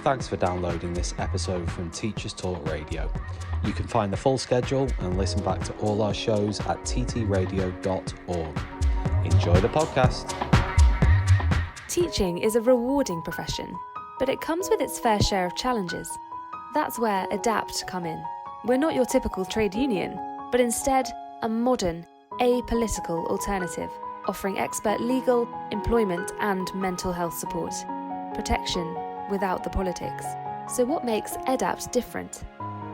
Thanks for downloading this episode from Teachers Talk Radio. You can find the full schedule and listen back to all our shows at ttradio.org. Enjoy the podcast. Teaching is a rewarding profession, but it comes with its fair share of challenges. That's where ADAPT come in. We're not your typical trade union, but instead a modern, apolitical alternative, offering expert legal, employment and mental health support. Protection without the politics. So what makes ADAPT different?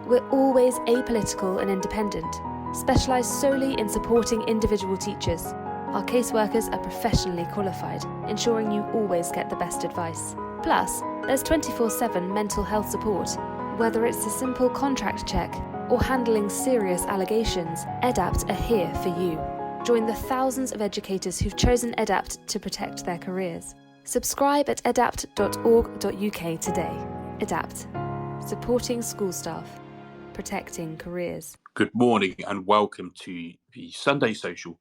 We're always apolitical and independent, specialised solely in supporting individual teachers. Our caseworkers are professionally qualified, ensuring you always get the best advice. Plus, there's 24/7 mental health support. Whether it's a simple contract check or handling serious allegations, ADAPT are here for you. Join the thousands of educators who've chosen ADAPT to protect their careers. Subscribe at adapt.org.uk today. ADAPT, supporting school staff, protecting careers. Good morning and welcome to the Sunday Social,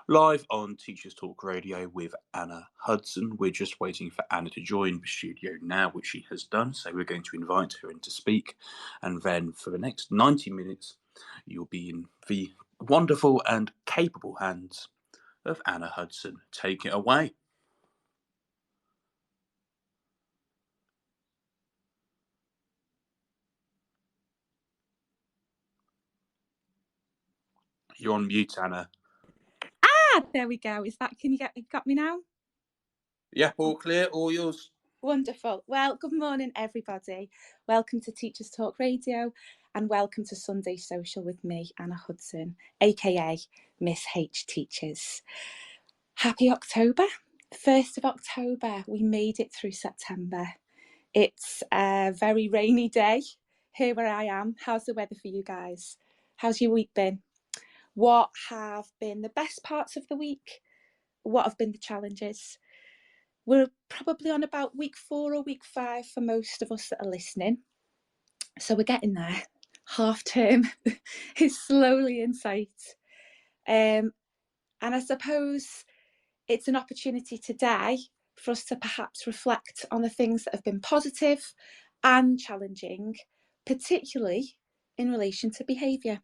live on Teachers Talk Radio with Anna Hudson. We're just waiting for Anna to join the studio now, which she has done. So we're going to invite her in to speak. And then for the next 90 minutes, you'll be in the wonderful and capable hands of Anna Hudson. Take it away. You're on mute, Anna. There we go. You got me now? Yeah, all clear, all yours. Wonderful. Well, good morning, everybody. Welcome to Teachers Talk Radio and welcome to Sunday Social with me, Anna Hudson, aka Miss H Teachers. Happy October. 1st of October. We made it through September. It's a very rainy day here where I am. How's the weather for you guys? How's your week been? What have been the best parts of the week? What have been the challenges? We're probably on about week 4 or week 5 for most of us that are listening. So we're getting there. Half term is slowly in sight. And I suppose it's an opportunity today for us to perhaps reflect on the things that have been positive and challenging, particularly in relation to behaviour.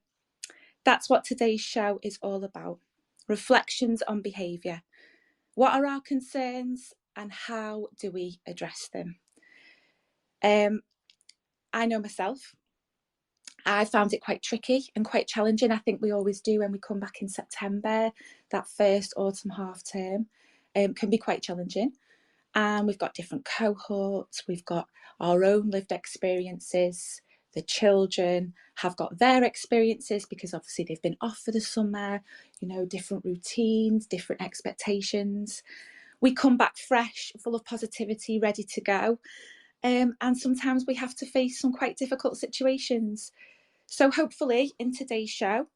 That's what today's show is all about. Reflections on behaviour. What are our concerns and how do we address them? I know myself, I found it quite tricky and quite challenging. I think we always do when we come back in September. That first autumn half term can be quite challenging. And we've got different cohorts, we've got our own lived experiences. The children have got their experiences because obviously they've been off for the summer, different routines, different expectations. We come back fresh, full of positivity, ready to go. And sometimes we have to face some quite difficult situations. So hopefully in today's show,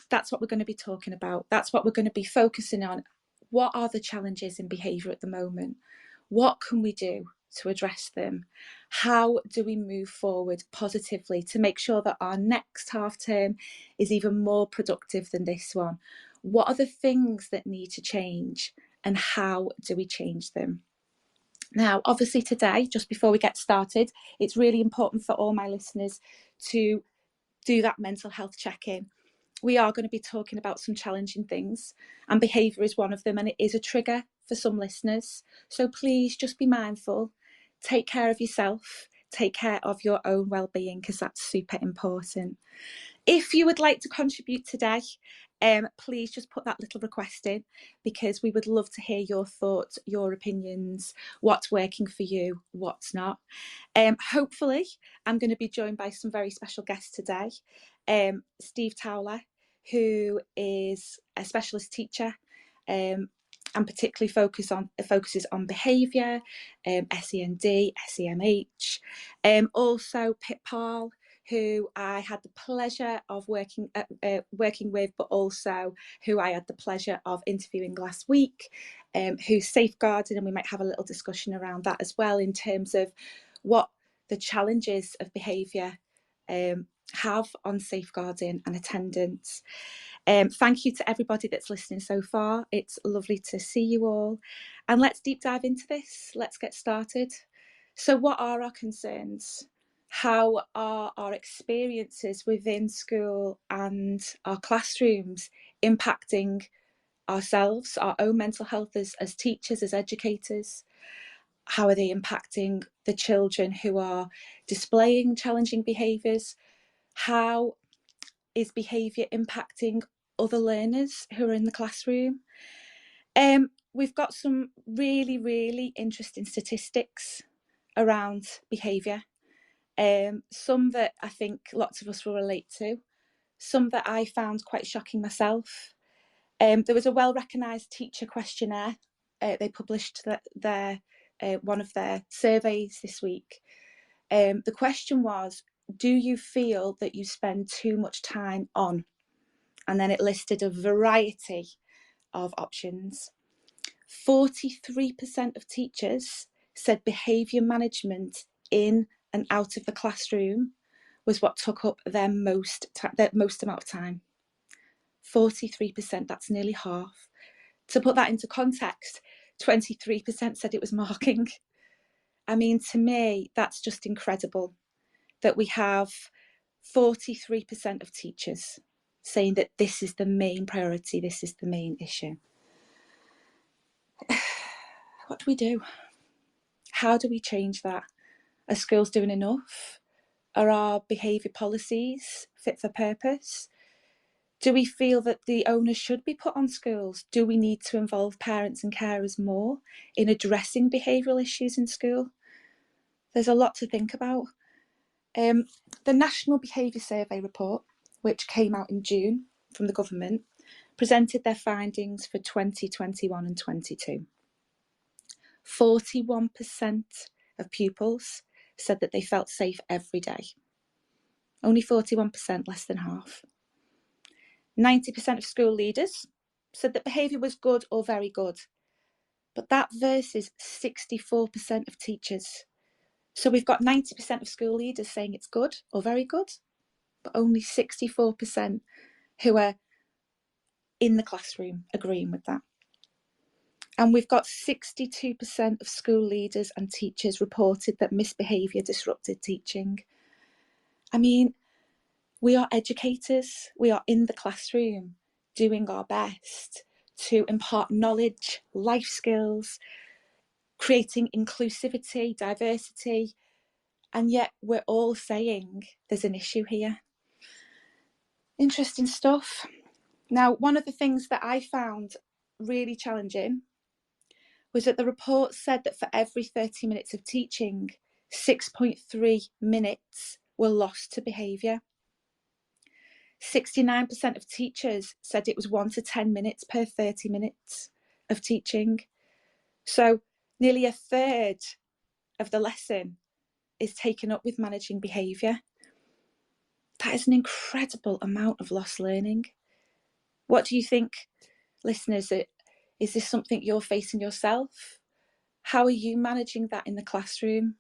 that's what we're going to be talking about. That's what we're going to be focusing on. What are the challenges in behaviour at the moment? What can we do to address them? How do we move forward positively to make sure that our next half term is even more productive than this one? What are the things that need to change and how do we change them? Now, obviously today, just before we get started, it's really important for all my listeners to do that mental health check-in. We are going to be talking about some challenging things and behaviour is one of them, and it is a trigger for some listeners. So please just be mindful, take care of yourself, take care of your own well-being because that's super important. If you would like to contribute today, please just put that little request in because we would love to hear your thoughts, your opinions, what's working for you, what's not. Hopefully, I'm going to be joined by some very special guests today. Steve Towler, who is a specialist teacher and particularly focuses on behaviour, SEND, SEMH. Also Pip Parl, who I had the pleasure of working with, but also who I had the pleasure of interviewing last week, who's safeguarding, and we might have a little discussion around that as well in terms of what the challenges of behaviour have on safeguarding and attendance. Thank you to everybody that's listening so far. It's lovely to see you all. And let's deep dive into this. Let's get started. So what are our concerns? How are our experiences within school and our classrooms impacting ourselves, our own mental health as teachers, as educators? How are they impacting the children who are displaying challenging behaviours? How is behaviour impacting other learners who are in the classroom? We've got some really, really interesting statistics around behaviour. Some that I think lots of us will relate to, some that I found quite shocking myself. There was a well-recognised teacher questionnaire. They published their one of their surveys this week. The question was, do you feel that you spend too much time on? And then it listed a variety of options. 43% of teachers said behaviour management in and out of the classroom was what took up their most amount of time. 43%, that's nearly half. To put that into context, 23% said it was marking. I mean, to me, that's just incredible that we have 43% of teachers saying that this is the main priority, this is the main issue. What do we do? How do we change that? Are schools doing enough? Are our behaviour policies fit for purpose? Do we feel that the onus should be put on schools? Do we need to involve parents and carers more in addressing behavioural issues in school? There's a lot to think about. The National Behaviour Survey report, which came out in June from the government, presented their findings for 2021 and 22. 41% of pupils said that they felt safe every day. Only 41%, less than half. 90% of school leaders said that behaviour was good or very good. But that versus 64% of teachers. So we've got 90% of school leaders saying it's good or very good, but only 64% who are in the classroom agreeing with that. And we've got 62% of school leaders and teachers reported that misbehaviour disrupted teaching. I mean, we are educators, we are in the classroom doing our best to impart knowledge, life skills, creating inclusivity, diversity, and yet we're all saying there's an issue here. Interesting stuff. Now, one of the things that I found really challenging was that the report said that for every 30 minutes of teaching, 6.3 minutes were lost to behaviour. 69% of teachers said it was 1 to 10 minutes per 30 minutes of teaching. So nearly a third of the lesson is taken up with managing behaviour. That is an incredible amount of lost learning. What do you think, listeners? Is this something you're facing yourself? How are you managing that in the classroom?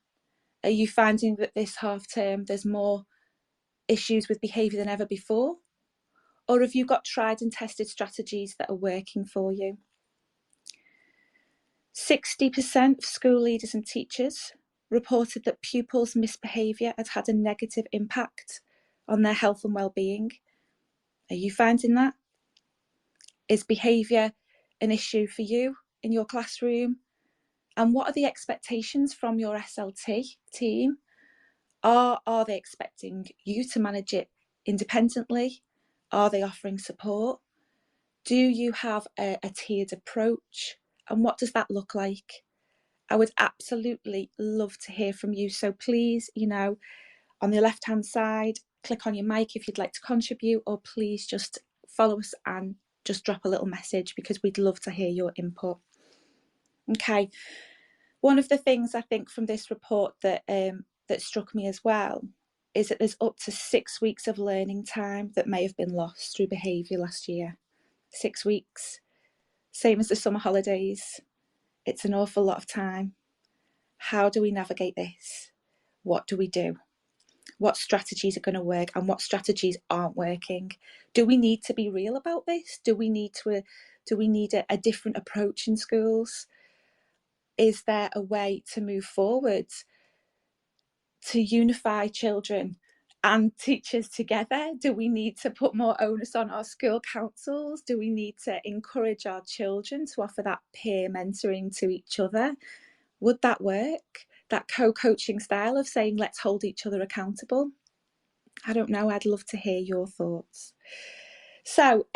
Are you finding that this half term there's more issues with behaviour than ever before? Or have you got tried and tested strategies that are working for you? 60% of school leaders and teachers reported that pupils' misbehaviour had had a negative impact on their health and well-being. Are you finding that? Is behaviour an issue for you in your classroom? And what are the expectations from your SLT team? Are they expecting you to manage it independently? Are they offering support? Do you have a tiered approach? And what does that look like? I would absolutely love to hear from you. So please, on the left-hand side, click on your mic if you'd like to contribute, or please just follow us and just drop a little message because we'd love to hear your input. Okay. One of the things I think from this report that struck me as well is that there's up to 6 weeks of learning time that may have been lost through behaviour last year. 6 weeks, same as the summer holidays. It's an awful lot of time. How do we navigate this? What do we do? What strategies are going to work and what strategies aren't working? Do we need to be real about this? Do we need a different approach in schools? Is there a way to move forward to unify children and teachers together? Do we need to put more onus on our school councils? Do we need to encourage our children to offer that peer mentoring to each other? Would that work? That co-coaching style of saying, let's hold each other accountable? I don't know. I'd love to hear your thoughts. So,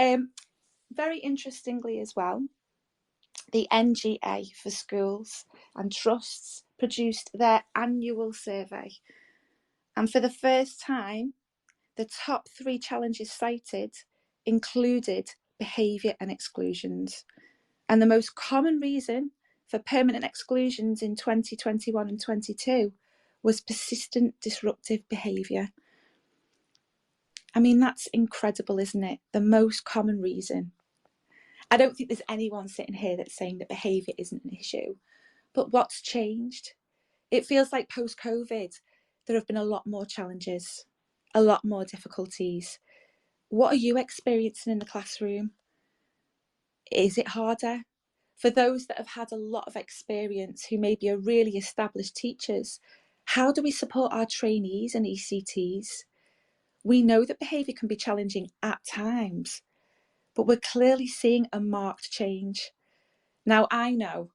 very interestingly as well, the NGA for schools and trusts produced their annual survey. And for the first time, the top 3 challenges cited included behaviour and exclusions. And the most common reason for permanent exclusions in 2021 and 22 was persistent disruptive behaviour. I mean, that's incredible, isn't it? The most common reason. I don't think there's anyone sitting here that's saying that behaviour isn't an issue. But what's changed? It feels like post-COVID, there have been a lot more challenges, a lot more difficulties. What are you experiencing in the classroom? Is it harder? For those that have had a lot of experience, who maybe are really established teachers, how do we support our trainees and ECTs? We know that behaviour can be challenging at times, but we're clearly seeing a marked change. Now, I know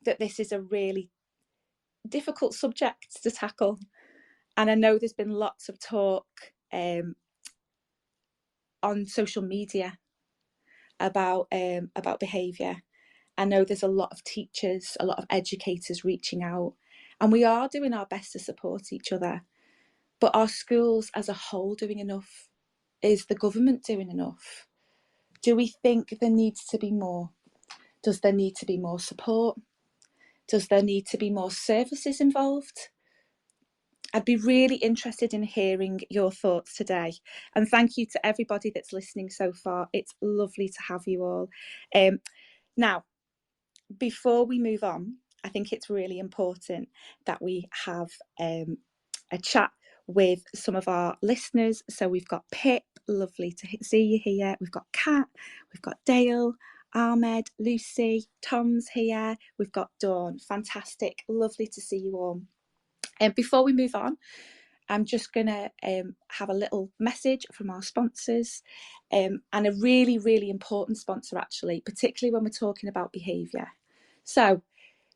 that this is a really difficult subject to tackle, and I know there's been lots of talk on social media about behaviour. I know there's a lot of teachers, a lot of educators reaching out, and we are doing our best to support each other. But are schools as a whole doing enough? Is the government doing enough? Do we think there needs to be more? Does there need to be more support? Does there need to be more services involved? I'd be really interested in hearing your thoughts today. And thank you to everybody that's listening so far. It's lovely to have you all. Now, before we move on, I think it's really important that we have a chat with some of our listeners. So we've got Pip, lovely to see you here. We've got Kat, we've got Dale, Ahmed, Lucy, Tom's here. We've got Dawn. Fantastic, lovely to see you all. And before we move on, I'm just going to have a little message from our sponsors, and a really, really important sponsor actually, particularly when we're talking about behaviour. So,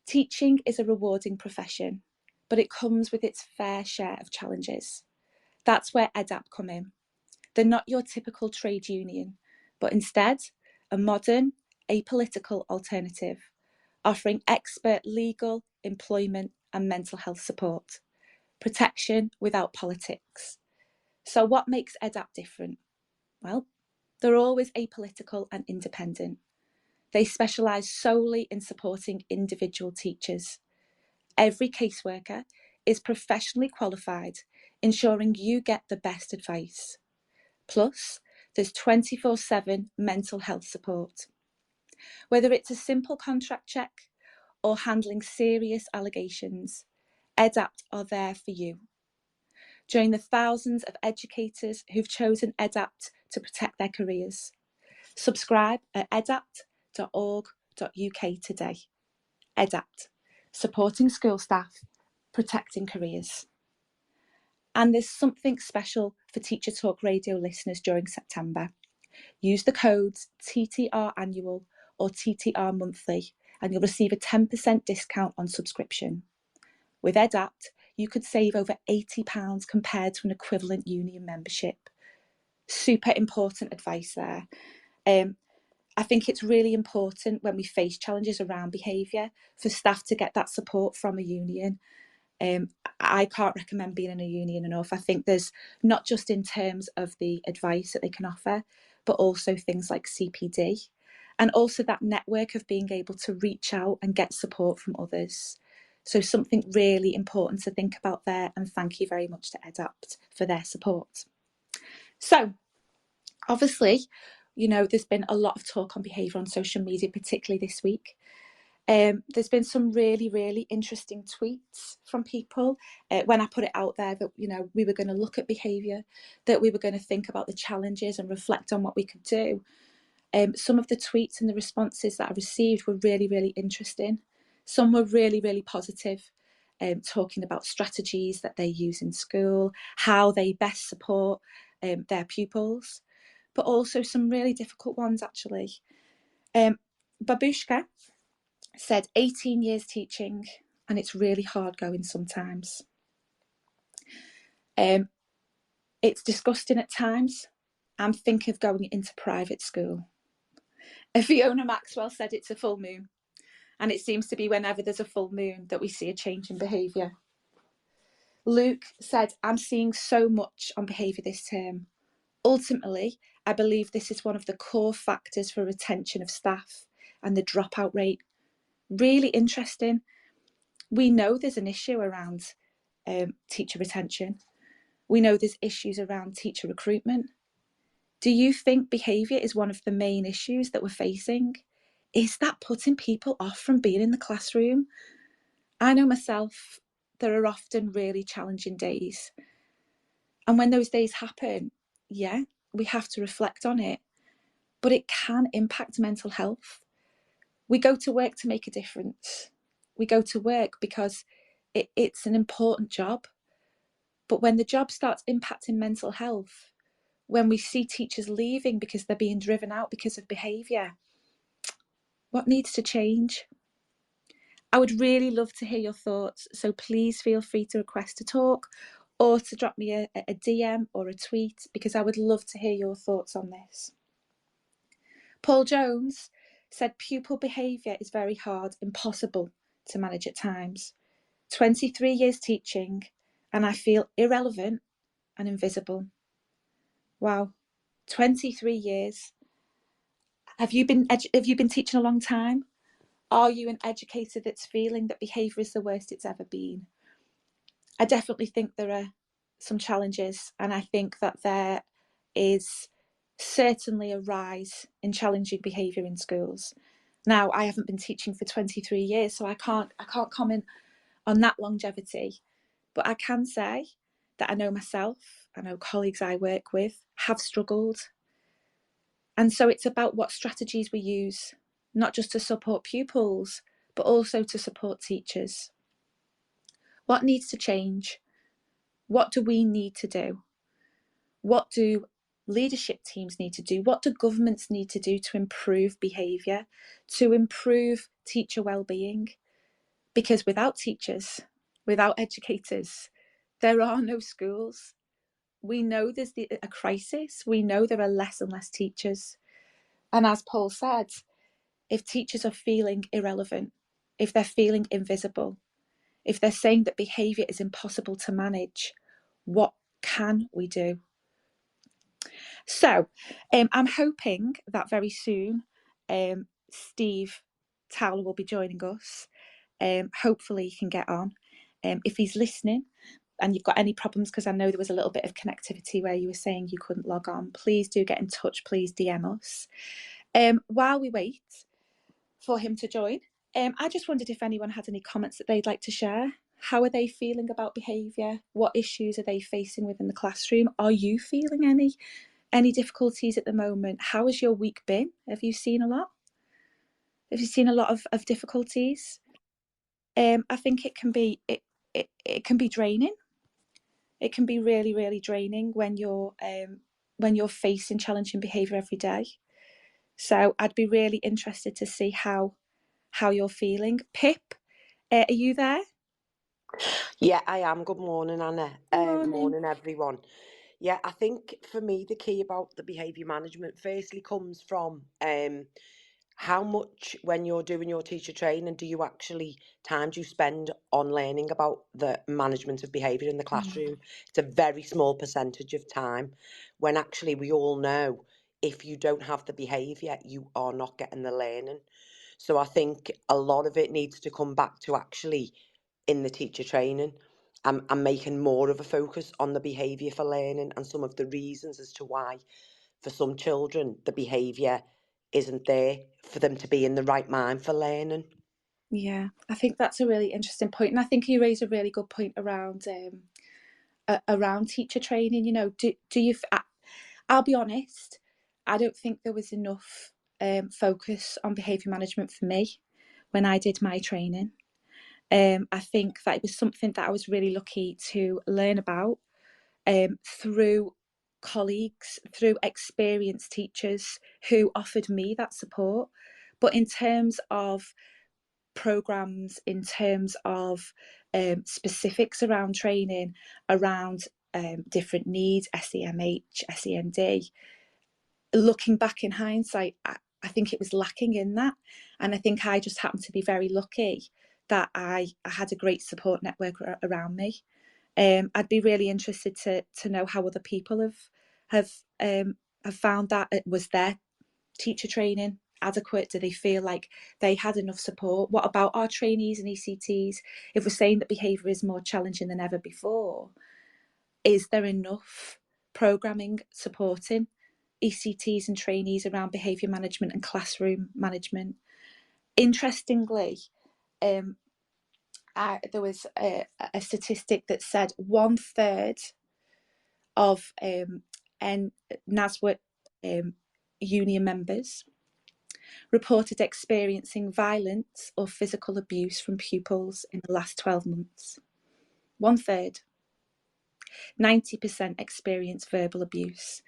teaching is a rewarding profession, but it comes with its fair share of challenges. That's where EDAP come in. They're not your typical trade union, but instead a modern, apolitical alternative, offering expert legal, employment and mental health support. Protection without politics. So what makes EDAP different? Well, they're always apolitical and independent. They specialise solely in supporting individual teachers. Every caseworker is professionally qualified, ensuring you get the best advice. Plus, there's 24/7 mental health support. Whether it's a simple contract check or handling serious allegations, EDAPT are there for you. Join the thousands of educators who've chosen EDAPT to protect their careers. Subscribe at edapt.org.uk today. EDAPT, supporting school staff, protecting careers. And there's something special for Teacher Talk Radio listeners during September. Use the codes TTR Annual or TTR Monthly and you'll receive a 10% discount on subscription. With EDAPT, you could save over £80 compared to an equivalent union membership. Super important advice there. I think it's really important when we face challenges around behaviour for staff to get that support from a union. I can't recommend being in a union enough. I think there's not just in terms of the advice that they can offer, but also things like CPD and also that network of being able to reach out and get support from others. So something really important to think about there, and thank you very much to EDAPT for their support. So obviously, you know, there's been a lot of talk on behaviour on social media, particularly this week. There's been some really, really interesting tweets from people when I put it out there that, you know, we were going to look at behaviour, that we were going to think about the challenges and reflect on what we could do. Some of the tweets and the responses that I received were really, really interesting. Some were really, really positive. talking about strategies that they use in school, how they best support their pupils, but also some really difficult ones actually. Babushka said 18 years teaching and it's really hard going sometimes. It's disgusting at times. I'm thinking of going into private school. Fiona Maxwell said it's a full moon, and it seems to be whenever there's a full moon that we see a change in behaviour. Luke said, I'm seeing so much on behaviour this term. Ultimately, I believe this is one of the core factors for retention of staff and the dropout rate. Really interesting. We know there's an issue around teacher retention. We know there's issues around teacher recruitment. Do you think behaviour is one of the main issues that we're facing? Is that putting people off from being in the classroom? I know myself, there are often really challenging days. And when those days happen, yeah, we have to reflect on it. But it can impact mental health. We go to work to make a difference. We go to work because it's an important job. But when the job starts impacting mental health, when we see teachers leaving because they're being driven out because of behaviour, what needs to change? I would really love to hear your thoughts, so please feel free to request to talk or to drop me a DM or a tweet, because I would love to hear your thoughts on this. Paul Jones said pupil behaviour is very hard, impossible to manage at times. 23 years teaching and I feel irrelevant and invisible. Wow, 23 years. Have you been teaching a long time? Are you an educator that's feeling that behaviour is the worst it's ever been? I definitely think there are some challenges, and I think that there is certainly a rise in challenging behaviour in schools. Now, I haven't been teaching for 23 years, so I can't comment on that longevity, but I can say that I know myself, I know colleagues I work with have struggled. And so it's about what strategies we use, not just to support pupils, but also to support teachers. What needs to change? What do we need to do? What do leadership teams need to do? What do governments need to do to improve behaviour, to improve teacher well-being? Because without teachers, without educators, there are no schools. We know there's a crisis. We know there are less and less teachers. And as Paul said, if teachers are feeling irrelevant, if they're feeling invisible, if they're saying that behaviour is impossible to manage, what can we do? So I'm hoping that very soon Steve Towler will be joining us. Hopefully he can get on. If he's listening and you've got any problems, because I know there was a little bit of connectivity where you were saying you couldn't log on, please do get in touch, please DM us. While we wait for him to join, I just wondered if anyone had any comments that they'd like to share. How are they feeling about behaviour? What issues are they facing within the classroom? Are you feeling any difficulties at the moment? How has your week been? Have you seen a lot? Have you seen a lot of difficulties? I think it can be draining. It can be really, really draining when you're facing challenging behaviour every day. So I'd be really interested to see how you're feeling. Pip, are you there? Yeah, I am. Good morning, Anna. Morning. Morning, everyone. Yeah, I think for me, the key about the behaviour management firstly comes from how much, when you're doing your teacher training, time do you spend on learning about the management of behaviour in the classroom? It's a very small percentage of time, when actually we all know if you don't have the behaviour, you are not getting the learning. So I think a lot of it needs to come back to actually in the teacher training. I'm making more of a focus on the behaviour for learning and some of the reasons as to why for some children the behaviour isn't there for them to be in the right mind for learning. Yeah, I think that's a really interesting point, and I think you raise a really good point around teacher training. You know, do you? I'll be honest, I don't think there was enough focus on behaviour management for me when I did my training. I think that it was something that I was really lucky to learn about through colleagues, through experienced teachers who offered me that support. But in terms of programs, in terms of specifics around training, around different needs, SEMH, SEND, looking back in hindsight, I think it was lacking in that. And I think I just happened to be very lucky that I had a great support network around me. I'd be really interested to know how other people have found that. Was their teacher training adequate? Do they feel like they had enough support? What about our trainees and ECTs? If we're saying that behaviour is more challenging than ever before, is there enough programming supporting ECTs and trainees around behaviour management and classroom management? Interestingly, there was a statistic that said 1/3 of NASWIT union members reported experiencing violence or physical abuse from pupils in the last 12 months. 1/3. 90% experience verbal abuse.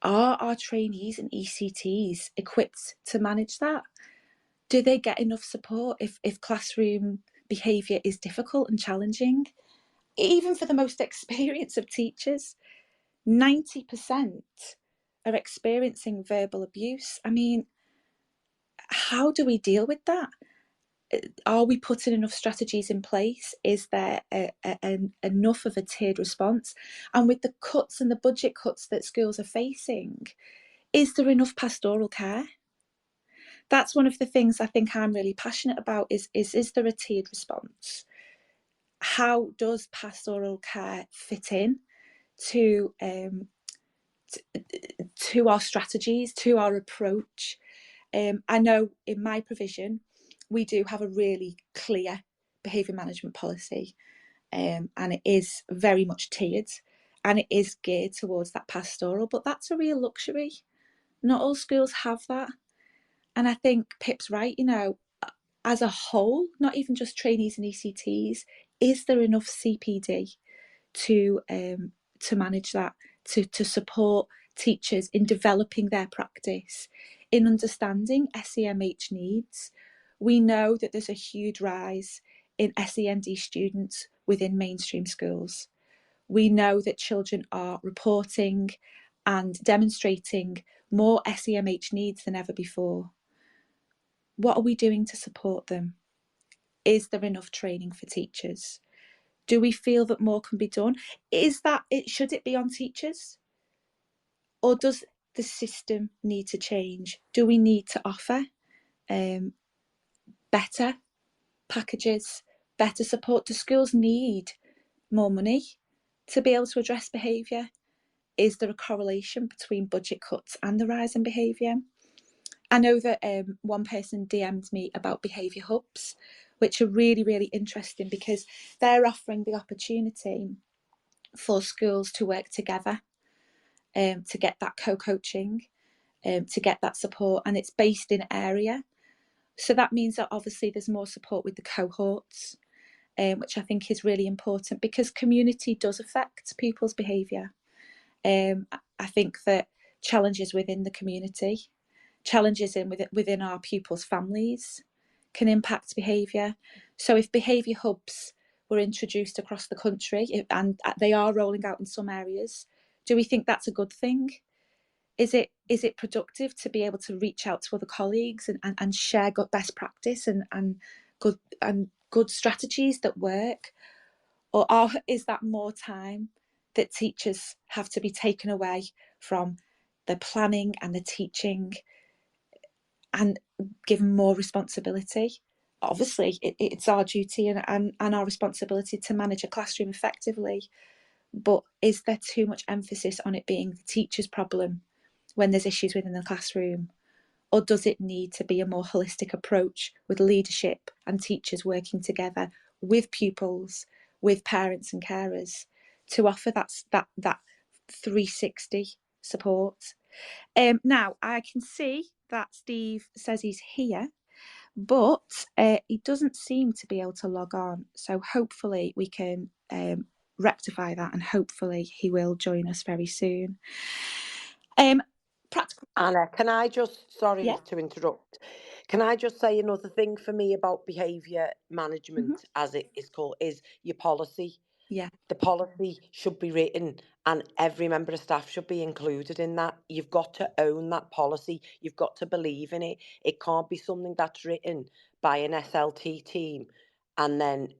Are our trainees and ECTs equipped to manage that? Do they get enough support if classroom behaviour is difficult and challenging? Even for the most experienced of teachers, 90% are experiencing verbal abuse. I mean, how do we deal with that? Are we putting enough strategies in place? Is there enough of a tiered response? And with the cuts and the budget cuts that schools are facing, is there enough pastoral care? That's one of the things I think I'm really passionate about, is there a tiered response? How does pastoral care fit in to our strategies, to our approach? I know in my provision, we do have a really clear behaviour management policy, and it is very much tiered, and it is geared towards that pastoral, but that's a real luxury. Not all schools have that. And I think Pip's right, you know, as a whole, not even just trainees and ECTs, is there enough CPD to manage that, to support teachers in developing their practice, in understanding SEMH needs? We know that there's a huge rise in SEND students within mainstream schools. We know that children are reporting and demonstrating more SEMH needs than ever before. What are we doing to support them? Is there enough training for teachers? Do we feel that more can be done? Should it be on teachers? Or does the system need to change? Do we need to offer better packages, better support? Do schools need more money to be able to address behaviour? Is there a correlation between budget cuts and the rise in behaviour? I know that one person DM'd me about behaviour hubs, which are really, really interesting, because they're offering the opportunity for schools to work together, to get that co-coaching, to get that support, and it's based in area. So that means that obviously there's more support with the cohorts, which I think is really important, because community does affect people's behaviour. I think that challenges within the community, challenges within our pupils' families can impact behaviour. So if behaviour hubs were introduced across the country, and they are rolling out in some areas, do we think that's a good thing? Is it productive to be able to reach out to other colleagues and share good best practice and good strategies that work? Or is that more time that teachers have to be taken away from the planning and the teaching and given more responsibility? Obviously, it's our duty and our responsibility to manage a classroom effectively, but is there too much emphasis on it being the teacher's problem when there's issues within the classroom? Or does it need to be a more holistic approach with leadership and teachers working together with pupils, with parents and carers, to offer that 360 support? Now, I can see that Steve says he's here, but he doesn't seem to be able to log on. So hopefully we can rectify that, and hopefully he will join us very soon. Practical. Anna, can I just, sorry Yeah. to interrupt, can I just say another thing for me about behaviour management, Mhm. as it is called, is your policy. Yeah. The policy should be written and every member of staff should be included in that. You've got to own that policy. You've got to believe in it. It can't be something that's written by an SLT team and then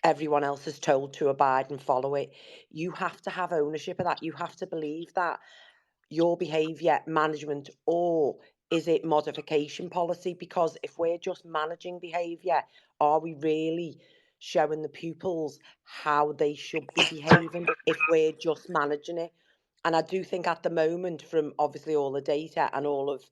everyone else is told to abide and follow it. You have to have ownership of that. You have to believe that your behaviour management, or is it modification policy? Because if we're just managing behaviour, are we really showing the pupils how they should be behaving if we're just managing it? And I do think at the moment, from obviously all the data and all of,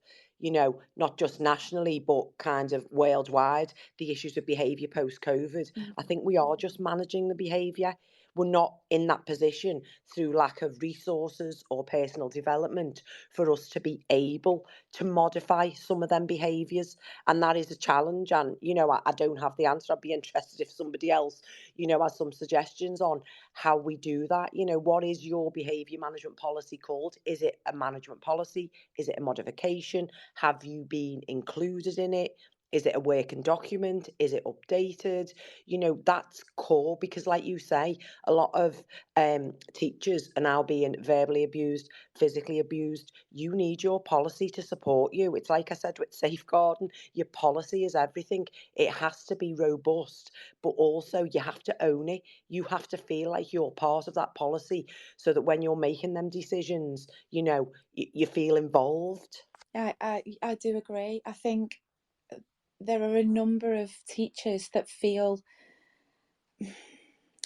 not just nationally, but kind of worldwide, the issues of behaviour post-COVID, I think we are just managing the behaviour. We're not in that position through lack of resources or personal development for us to be able to modify some of them behaviours. And that is a challenge. And, I don't have the answer. I'd be interested if somebody else, has some suggestions on how we do that. What is your behaviour management policy called? Is it a management policy? Is it a modification? Have you been included in it? Is it a working document? Is it updated? That's core, because like you say, a lot of teachers are now being verbally abused, physically abused. You need your policy to support you. It's like I said with safeguarding, your policy is everything. It has to be robust, but also you have to own it. You have to feel like you're part of that policy so that when you're making them decisions, you feel involved. I do agree. I think there are a number of teachers that feel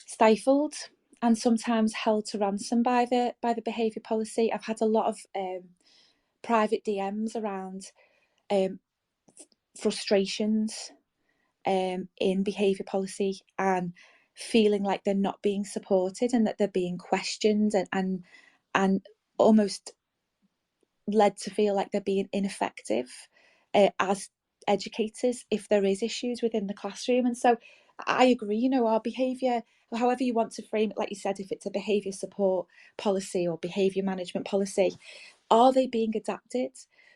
stifled and sometimes held to ransom by the behaviour policy. I've had a lot of private DMs around frustrations in behaviour policy and feeling like they're not being supported and that they're being questioned and almost led to feel like they're being ineffective as educators if there is issues within the classroom. And so I agree, our behaviour, however you want to frame it, like you said, if it's a behaviour support policy or behaviour management policy, are they being adapted?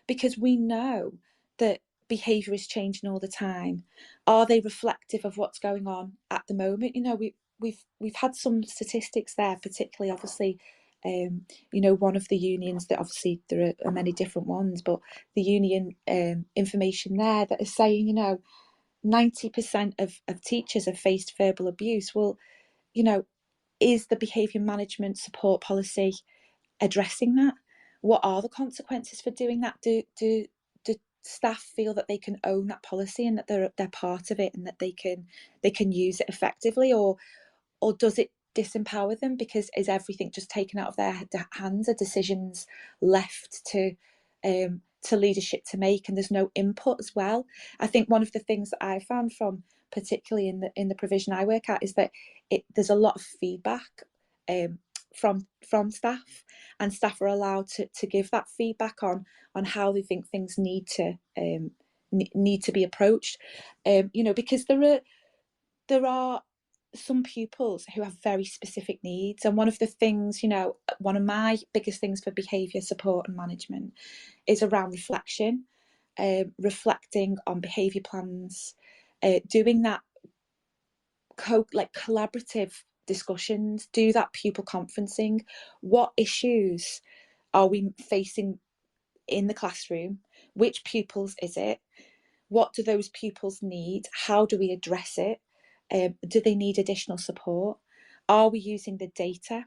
Because we know that behaviour is changing all the time. Are they reflective of what's going on at the moment? We've had some statistics there, particularly obviously one of the unions, that obviously there are many different ones, but the union information there that is saying 90% of teachers have faced verbal abuse. Well, is the behaviour management support policy addressing that? What are the consequences for doing that? Do staff feel that they can own that policy and that they're part of it and that they can use it effectively, or does it disempower them because is everything just taken out of their hands? Are decisions left to leadership to make, and there's no input as well? I think one of the things that I found from particularly in the provision I work at is that there's a lot of feedback from staff, and staff are allowed to give that feedback on how they think things need to be approached, because there are some pupils who have very specific needs. And one of the things, one of my biggest things for behaviour support and management is around reflection, reflecting on behaviour plans, doing that collaborative discussions, do that pupil conferencing. What issues are we facing in the classroom? Which pupils is it? What do those pupils need? How do we address it? Do they need additional support? Are we using the data?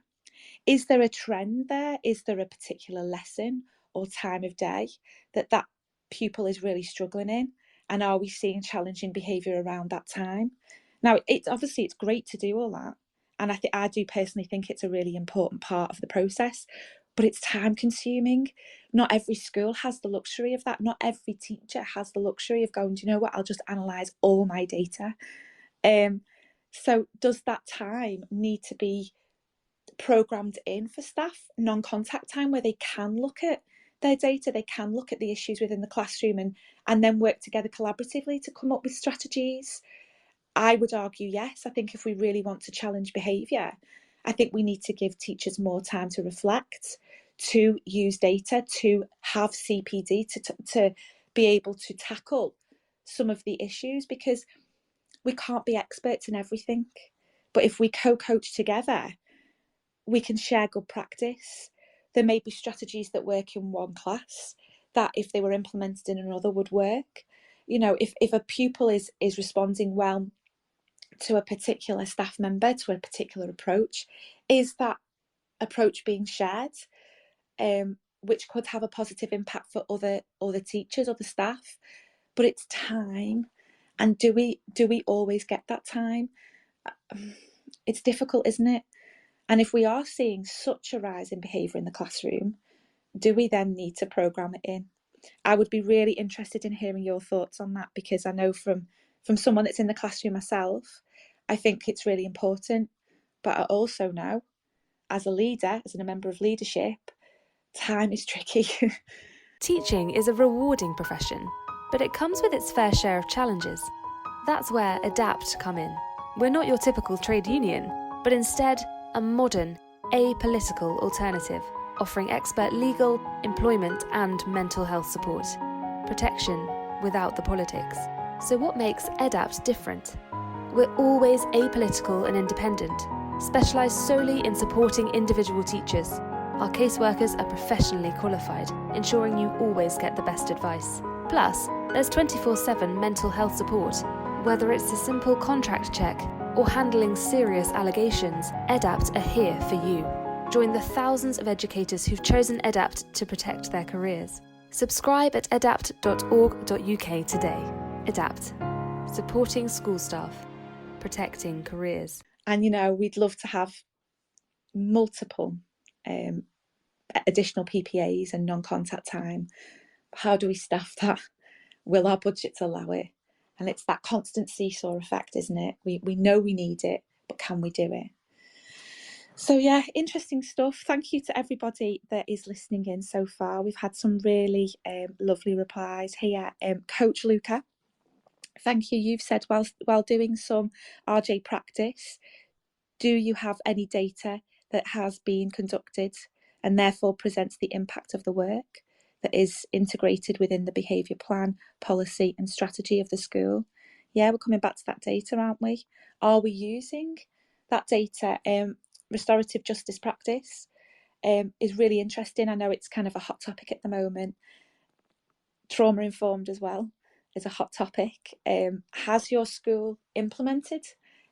Is there a trend there? Is there a particular lesson or time of day that pupil is really struggling in? And are we seeing challenging behaviour around that time? Now, it's great to do all that. And I do personally think it's a really important part of the process, but it's time consuming. Not every school has the luxury of that. Not every teacher has the luxury of going, do you know what, I'll just analyse all my data. So does that time need to be programmed in for staff, non-contact time, where they can look at their data, they can look at the issues within the classroom and then work together collaboratively to come up with strategies? I would argue yes. I think if we really want to challenge behaviour, I think we need to give teachers more time to reflect, to use data, to have CPD, to be able to tackle some of the issues, because we can't be experts in everything. But if we co-coach together, we can share good practice. There may be strategies that work in one class that if they were implemented in another would work. You know, if a pupil is responding well to a particular staff member, to a particular approach, is that approach being shared, which could have a positive impact for other teachers, other staff? But it's time. And do we always get that time? It's difficult, isn't it? And if we are seeing such a rise in behaviour in the classroom, do we then need to programme it in? I would be really interested in hearing your thoughts on that, because I know from someone that's in the classroom myself, I think it's really important. But I also know, as a leader, as a member of leadership, time is tricky. Teaching is a rewarding profession, but it comes with its fair share of challenges. That's where ADAPT come in. We're not your typical trade union, but instead a modern, apolitical alternative, offering expert legal, employment and mental health support. Protection without the politics. So what makes ADAPT different? We're always apolitical and independent, specialised solely in supporting individual teachers. Our caseworkers are professionally qualified, ensuring you always get the best advice. Plus, there's 24/7 mental health support. Whether it's a simple contract check or handling serious allegations, ADAPT are here for you. Join the thousands of educators who've chosen ADAPT to protect their careers. Subscribe at adapt.org.uk today. ADAPT, supporting school staff, protecting careers. And, you know, we'd love to have multiple additional PPAs and non-contact time. How do we staff that? Will our budgets allow it? And it's that constant seesaw effect, isn't it? We know we need it, but can we do it? So yeah, interesting stuff. Thank you to everybody that is listening in so far. We've had some really lovely replies here. Coach Luca, thank you. You've said while doing some RJ practice, do you have any data that has been conducted and therefore presents the impact of the work that is integrated within the behaviour plan, policy and strategy of the school? Yeah, we're coming back to that data, aren't we? Are we using that data? Restorative justice practice is really interesting. I know it's kind of a hot topic at the moment. Trauma informed as well is a hot topic. Has your school implemented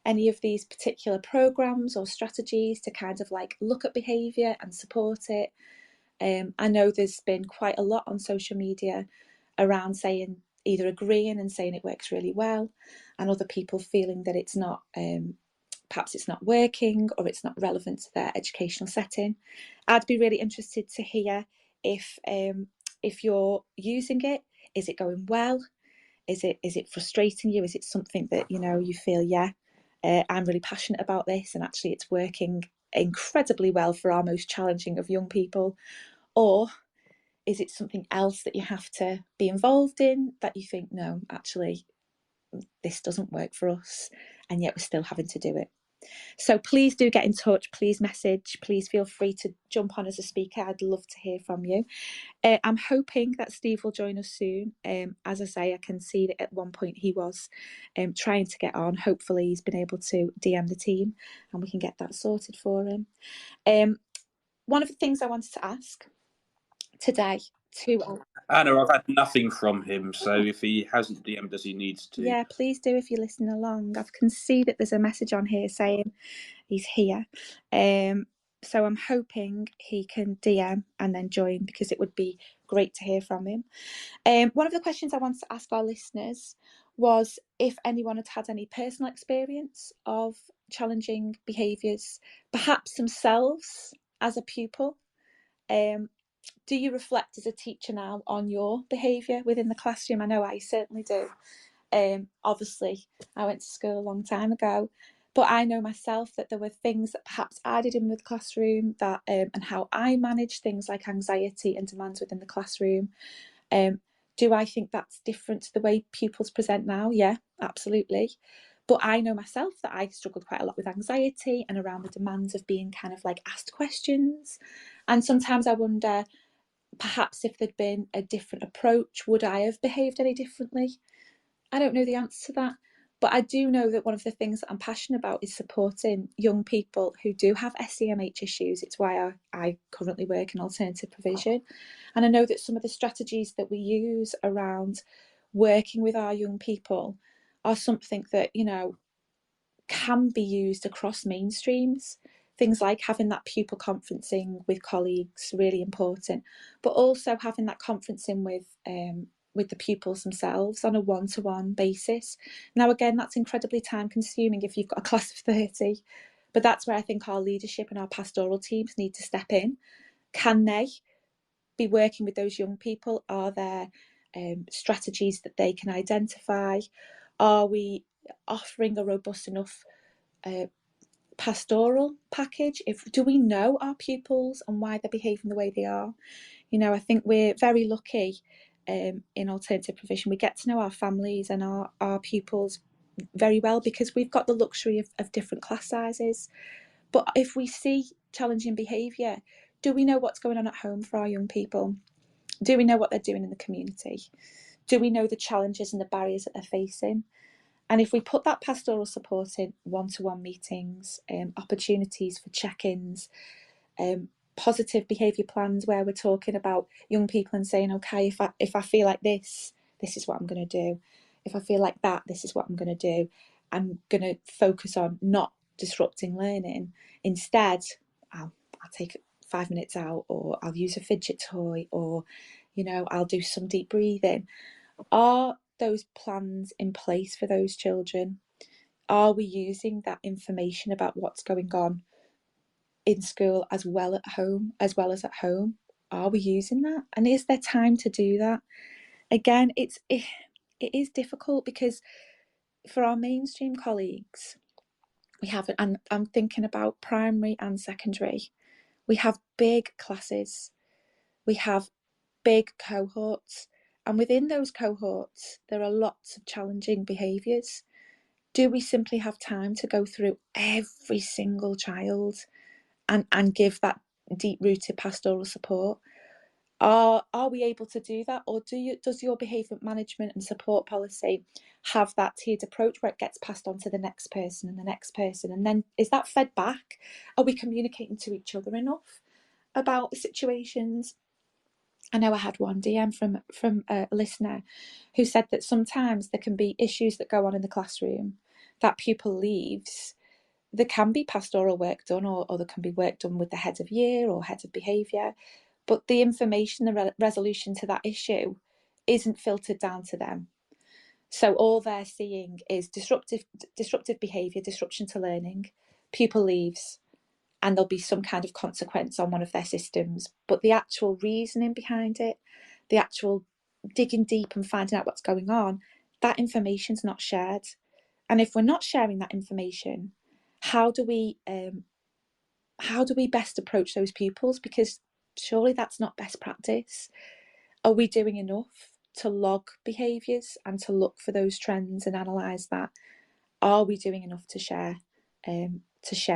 any of these particular programs or strategies to kind of like look at behaviour and support it? I know there's been quite a lot on social media around saying, either agreeing and saying it works really well, and other people feeling that it's not, perhaps it's not working or it's not relevant to their educational setting. I'd be really interested to hear if you're using it, is it going well? Is it frustrating you? Is it something that, you know, you feel, I'm really passionate about this and actually it's working incredibly well for our most challenging of young people? Or is it something else that you have to be involved in that you think, no, actually, this doesn't work for us, and yet we're still having to do it? So please do get in touch, please message, please feel free to jump on as a speaker. I'd love to hear from you. I'm hoping that Steve will join us soon. As I say, I can see that at one point he was trying to get on. Hopefully he's been able to DM the team and we can get that sorted for him. One of the things I wanted to ask today to Anna, I've had nothing from him, so if he hasn't DM'd us, he needs to. Yeah, please do if you're listening along. I can see that there's a message on here saying he's here. So I'm hoping he can DM and then join, because it would be great to hear from him. One of the questions I wanted to ask our listeners was if anyone had had any personal experience of challenging behaviours, perhaps themselves as a pupil. Do you reflect as a teacher now on your behaviour within the classroom? I know I certainly do. Obviously, I went to school a long time ago, But I know myself that there were things that perhaps I did in the classroom that and how I managed things like anxiety and demands within the classroom. Do I think that's different to the way pupils present now? Yeah, absolutely. But I know myself that I struggled quite a lot with anxiety and around the demands of being kind of like asked questions. And sometimes I wonder, perhaps if there'd been a different approach, would I have behaved any differently? I don't know the answer to that. But I do know that one of the things that I'm passionate about is supporting young people who do have SEMH issues. It's why I currently work in alternative provision. And I know that some of the strategies that we use around working with our young people are something that, you know, can be used across mainstreams. Things like having that pupil conferencing with colleagues, really important, but also having that conferencing with the pupils themselves on a one-to-one basis. Now, again, that's incredibly time consuming if you've got a class of 30, but that's where I think our leadership and our pastoral teams need to step in. Can they be working with those young people? Are there strategies that they can identify? Are we offering a robust enough pastoral package? Do we know our pupils and why they're behaving the way they are? You know, I think we're very lucky in alternative provision. We get to know our families and our pupils very well because we've got the luxury of different class sizes. But if we see challenging behaviour, do we know what's going on at home for our young people? Do we know what they're doing in the community? Do we know the challenges and the barriers that they're facing? And if we put that pastoral support in, one-to-one meetings, opportunities for check-ins, positive behaviour plans where we're talking about young people and saying, okay, if I feel like this is what I'm going to do. If I feel like that, this is what I'm going to do. I'm going to focus on not disrupting learning. Instead, I'll take 5 minutes out, or I'll use a fidget toy, or, you know, I'll do some deep breathing. Are those plans in place for those children? Are we using that information about what's going on in school as well as at home? Are we using that? And is there time to do that? Again, it is difficult because for our mainstream colleagues, we have, and I'm thinking about primary and secondary, we have big classes, we have big cohorts, and within those cohorts, there are lots of challenging behaviours. Do we simply have time to go through every single child and give that deep-rooted pastoral support? Are we able to do that, or does your behaviour management and support policy have that tiered approach where it gets passed on to the next person and the next person, and then is that fed back? Are we communicating to each other enough about the situations? I know I had one DM from a listener who said that sometimes there can be issues that go on in the classroom, that pupil leaves, there can be pastoral work done, or there can be work done with the head of year or head of behaviour, but the information, the resolution to that issue isn't filtered down to them. So all they're seeing is disruptive behaviour, disruption to learning, pupil leaves, and there'll be some kind of consequence on one of their systems. But the actual reasoning behind it, the actual digging deep and finding out what's going on, that information's not shared. And if we're not sharing that information, how do we best approach those pupils? Because surely that's not best practice. Are we doing enough to log behaviours and to look for those trends and analyse that? Are we doing enough to share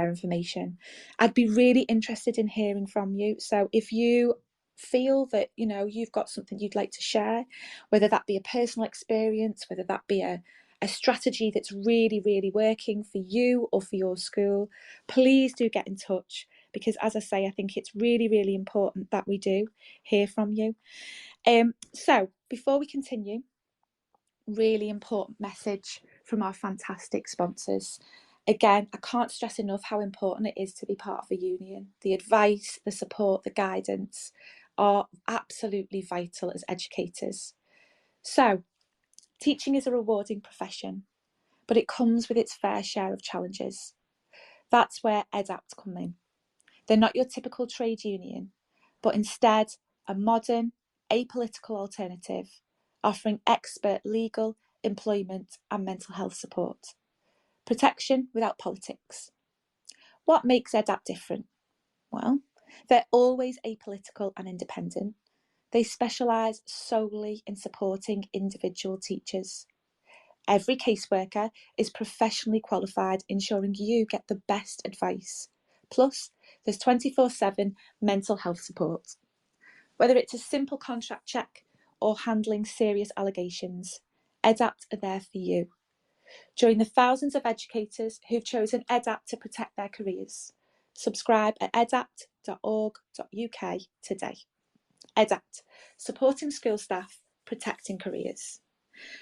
information? I'd be really interested in hearing from you. So if you feel that, you know, you've got something you'd like to share, whether that be a personal experience, whether that be a strategy that's really, really working for you or for your school, please do get in touch, because as I say, I think it's really, really important that we do hear from you. So before we continue, really important message from our fantastic sponsors. Again, I can't stress enough how important it is to be part of a union. The advice, the support, the guidance are absolutely vital as educators. So, teaching is a rewarding profession, but it comes with its fair share of challenges. That's where EDAPT come in. They're not your typical trade union, but instead a modern, apolitical alternative, offering expert legal, employment and mental health support. Protection without politics. What makes EDAPT different? Well, they're always apolitical and independent. They specialise solely in supporting individual teachers. Every caseworker is professionally qualified, ensuring you get the best advice. Plus, there's 24/7 mental health support. Whether it's a simple contract check or handling serious allegations, EDAPT are there for you. Join the thousands of educators who've chosen EDAPT to protect their careers. Subscribe at edapt.org.uk today. EDAPT, supporting school staff, protecting careers.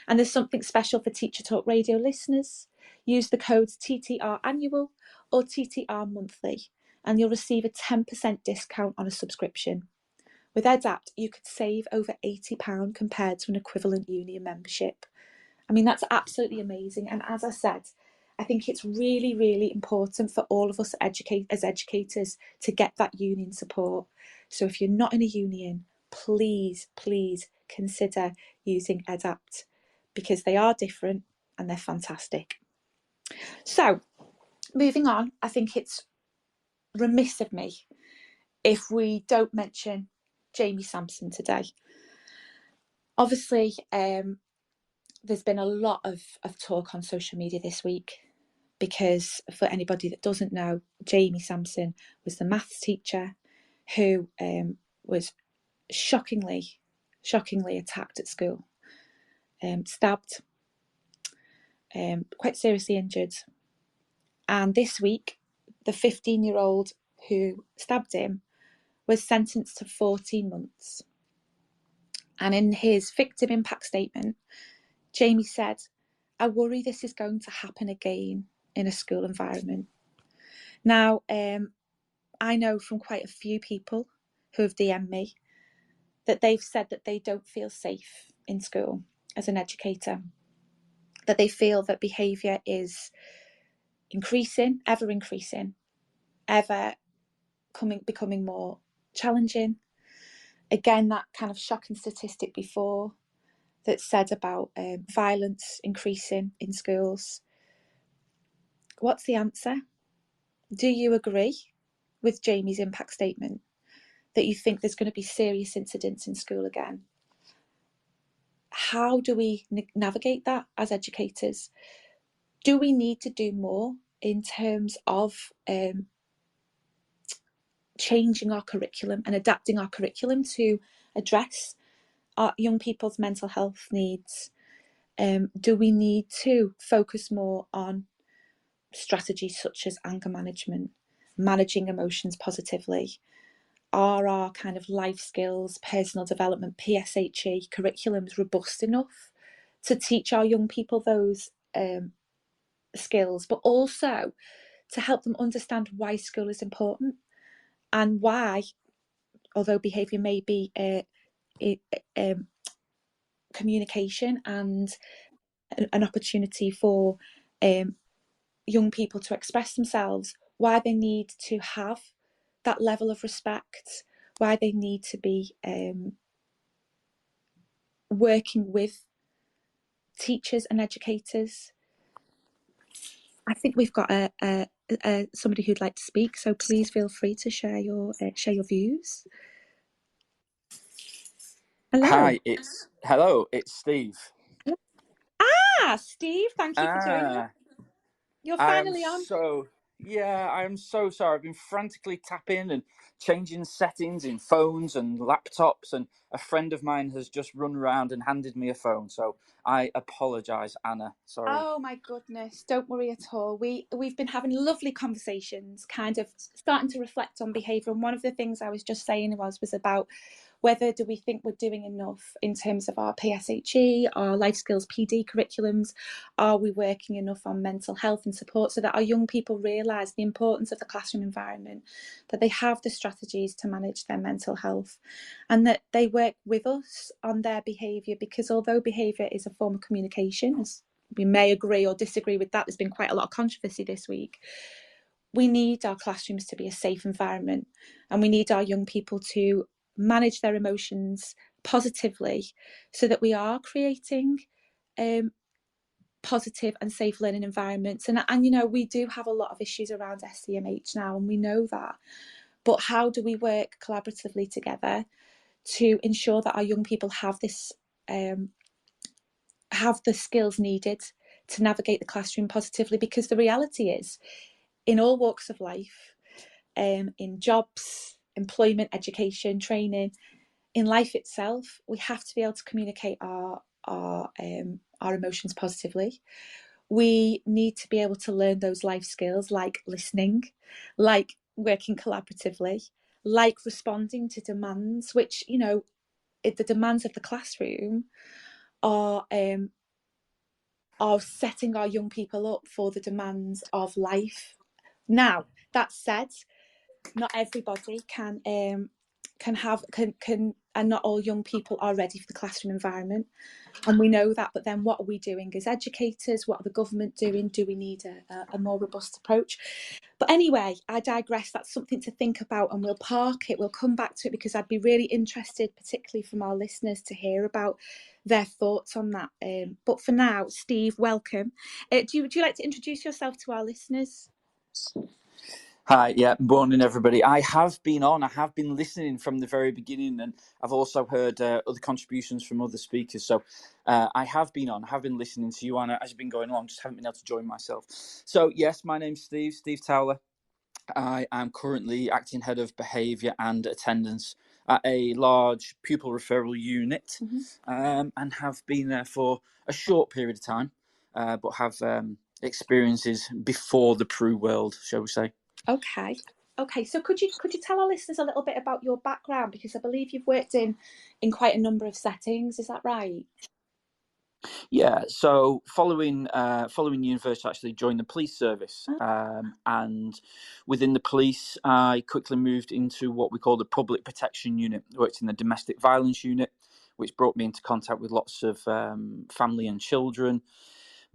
And there's something special for Teacher Talk Radio listeners. Use the codes TTR Annual or TTR Monthly, and you'll receive a 10% discount on a subscription. With EDAPT, you could save over £80 compared to an equivalent union membership. I mean, that's absolutely amazing. And as I said, I think it's really, really important for all of us as educators to get that union support. So if you're not in a union, please, please consider using EDAPT, because they are different and they're fantastic. So moving on, I think it's remiss of me if we don't mention Jamie Sampson today. Obviously, there's been a lot of talk on social media this week, because for anybody that doesn't know, Jamie Sampson was the maths teacher who was shockingly attacked at school, stabbed, quite seriously injured. And this week, the 15-year-old who stabbed him was sentenced to 14 months. And in his victim impact statement, Jamie said, "I worry this is going to happen again in a school environment." Now, I know from quite a few people who have DM'd me that they've said that they don't feel safe in school as an educator, that they feel that behaviour is increasing, ever becoming more challenging. Again, that kind of shocking statistic before that said about violence increasing in schools. What's the answer? Do you agree with Jamie's impact statement that you think there's going to be serious incidents in school again? How do we navigate that as educators? Do we need to do more in terms of changing our curriculum and adapting our curriculum to address our young people's mental health needs? Do we need to focus more on strategies such as anger management, managing emotions positively? Are our kind of life skills, personal development, PSHE curriculums robust enough to teach our young people those skills, but also to help them understand why school is important and why, although behaviour may be communication and an opportunity for young people to express themselves, why they need to have that level of respect, why they need to be working with teachers and educators. I think we've got somebody who'd like to speak, so please feel free to share your views. Hello. Hi, it's Steve. Steve, thank you for joining us. You're finally on. I am so sorry. I've been frantically tapping and changing settings in phones and laptops, and a friend of mine has just run around and handed me a phone. So I apologise, Anna. Sorry. Oh my goodness, don't worry at all. We've been having lovely conversations, kind of starting to reflect on behaviour. And one of the things I was just saying was about whether do we think we're doing enough in terms of our PSHE, our life skills PD curriculums? Are we working enough on mental health and support so that our young people realise the importance of the classroom environment, that they have the strategies to manage their mental health, and that they work with us on their behaviour? Because although behaviour is a form of communication, as we may agree or disagree with that, there's been quite a lot of controversy this week, we need our classrooms to be a safe environment, and we need our young people to manage their emotions positively so that we are creating positive and safe learning environments. And you know, we do have a lot of issues around SEMH now, and we know that. But how do we work collaboratively together to ensure that our young people have this have the skills needed to navigate the classroom positively? Because the reality is, in all walks of life, in jobs, employment, education, training, in life itself, we have to be able to communicate our emotions positively. We need to be able to learn those life skills like listening, like working collaboratively, like responding to demands, which, you know, the demands of the classroom are setting our young people up for the demands of life. Now, that said, not everybody can and not all young people are ready for the classroom environment, and we know that. But then what are we doing as educators? What are the government doing? Do we need a more robust approach? But anyway, I digress. That's something to think about, and we'll park it. We'll come back to it, because I'd be really interested, particularly from our listeners, to hear about their thoughts on that. But for now, Steve, welcome. Would you like to introduce yourself to our listeners? Hi, yeah, morning everybody. I have been listening from the very beginning, and I've also heard other contributions from other speakers. So I have been listening to you, Anna, as you've been going along, just haven't been able to join myself. So yes, my name's Steve Towler. I am currently acting head of behaviour and attendance at a large pupil referral unit, and have been there for a short period of time, but have experiences before the PRU world, shall we say. Okay. So could you tell our listeners a little bit about your background, because I believe you've worked in quite a number of settings. Is that right? Yeah. So following university, I actually joined the police service, and within the police, I quickly moved into what we call the public protection unit. Worked in the domestic violence unit, which brought me into contact with lots of family and children.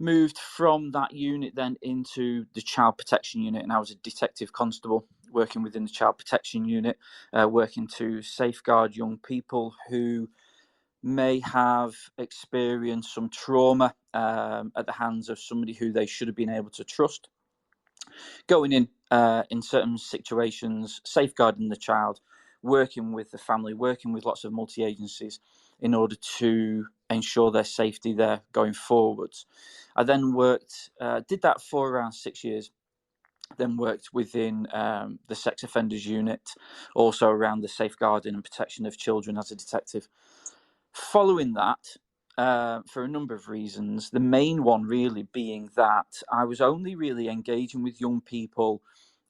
Moved from that unit then into the child protection unit, and I was a detective constable working within the child protection unit, working to safeguard young people who may have experienced some trauma at the hands of somebody who they should have been able to trust. Going in certain situations, safeguarding the child, working with the family, working with lots of multi-agencies in order to ensure their safety there going forwards. I then did that for around 6 years, then worked within the sex offenders unit, also around the safeguarding and protection of children as a detective. Following that, for a number of reasons, the main one really being that I was only really engaging with young people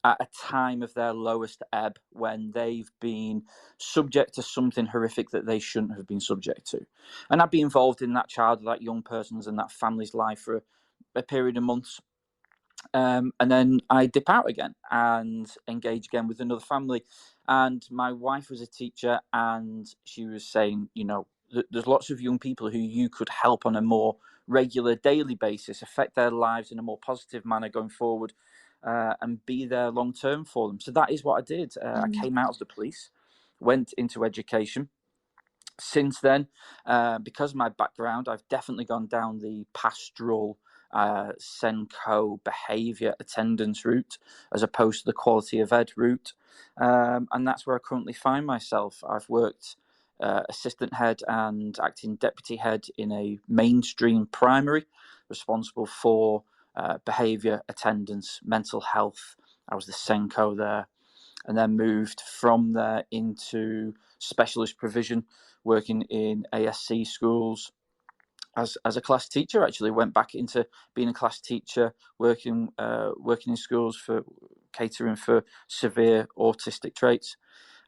at a time of their lowest ebb, when they've been subject to something horrific that they shouldn't have been subject to. And I'd be involved in that child, that young person's and that family's life for a period of months. And then I dip out again and engage again with another family. And my wife was a teacher, and she was saying, you know, there's lots of young people who you could help on a more regular, daily basis, affect their lives in a more positive manner going forward, and be there long term for them. So that is what I did. I came out of the police, went into education. Since then, because of my background, I've definitely gone down the pastoral Senko behaviour attendance route, as opposed to the quality of ed route, and that's where I currently find myself. I've worked assistant head and acting deputy head in a mainstream primary, responsible for behaviour, attendance, mental health. I was the Senko there, and then moved from there into specialist provision, working in ASC schools as a class teacher. Actually went back into being a class teacher, working in schools for catering for severe autistic traits,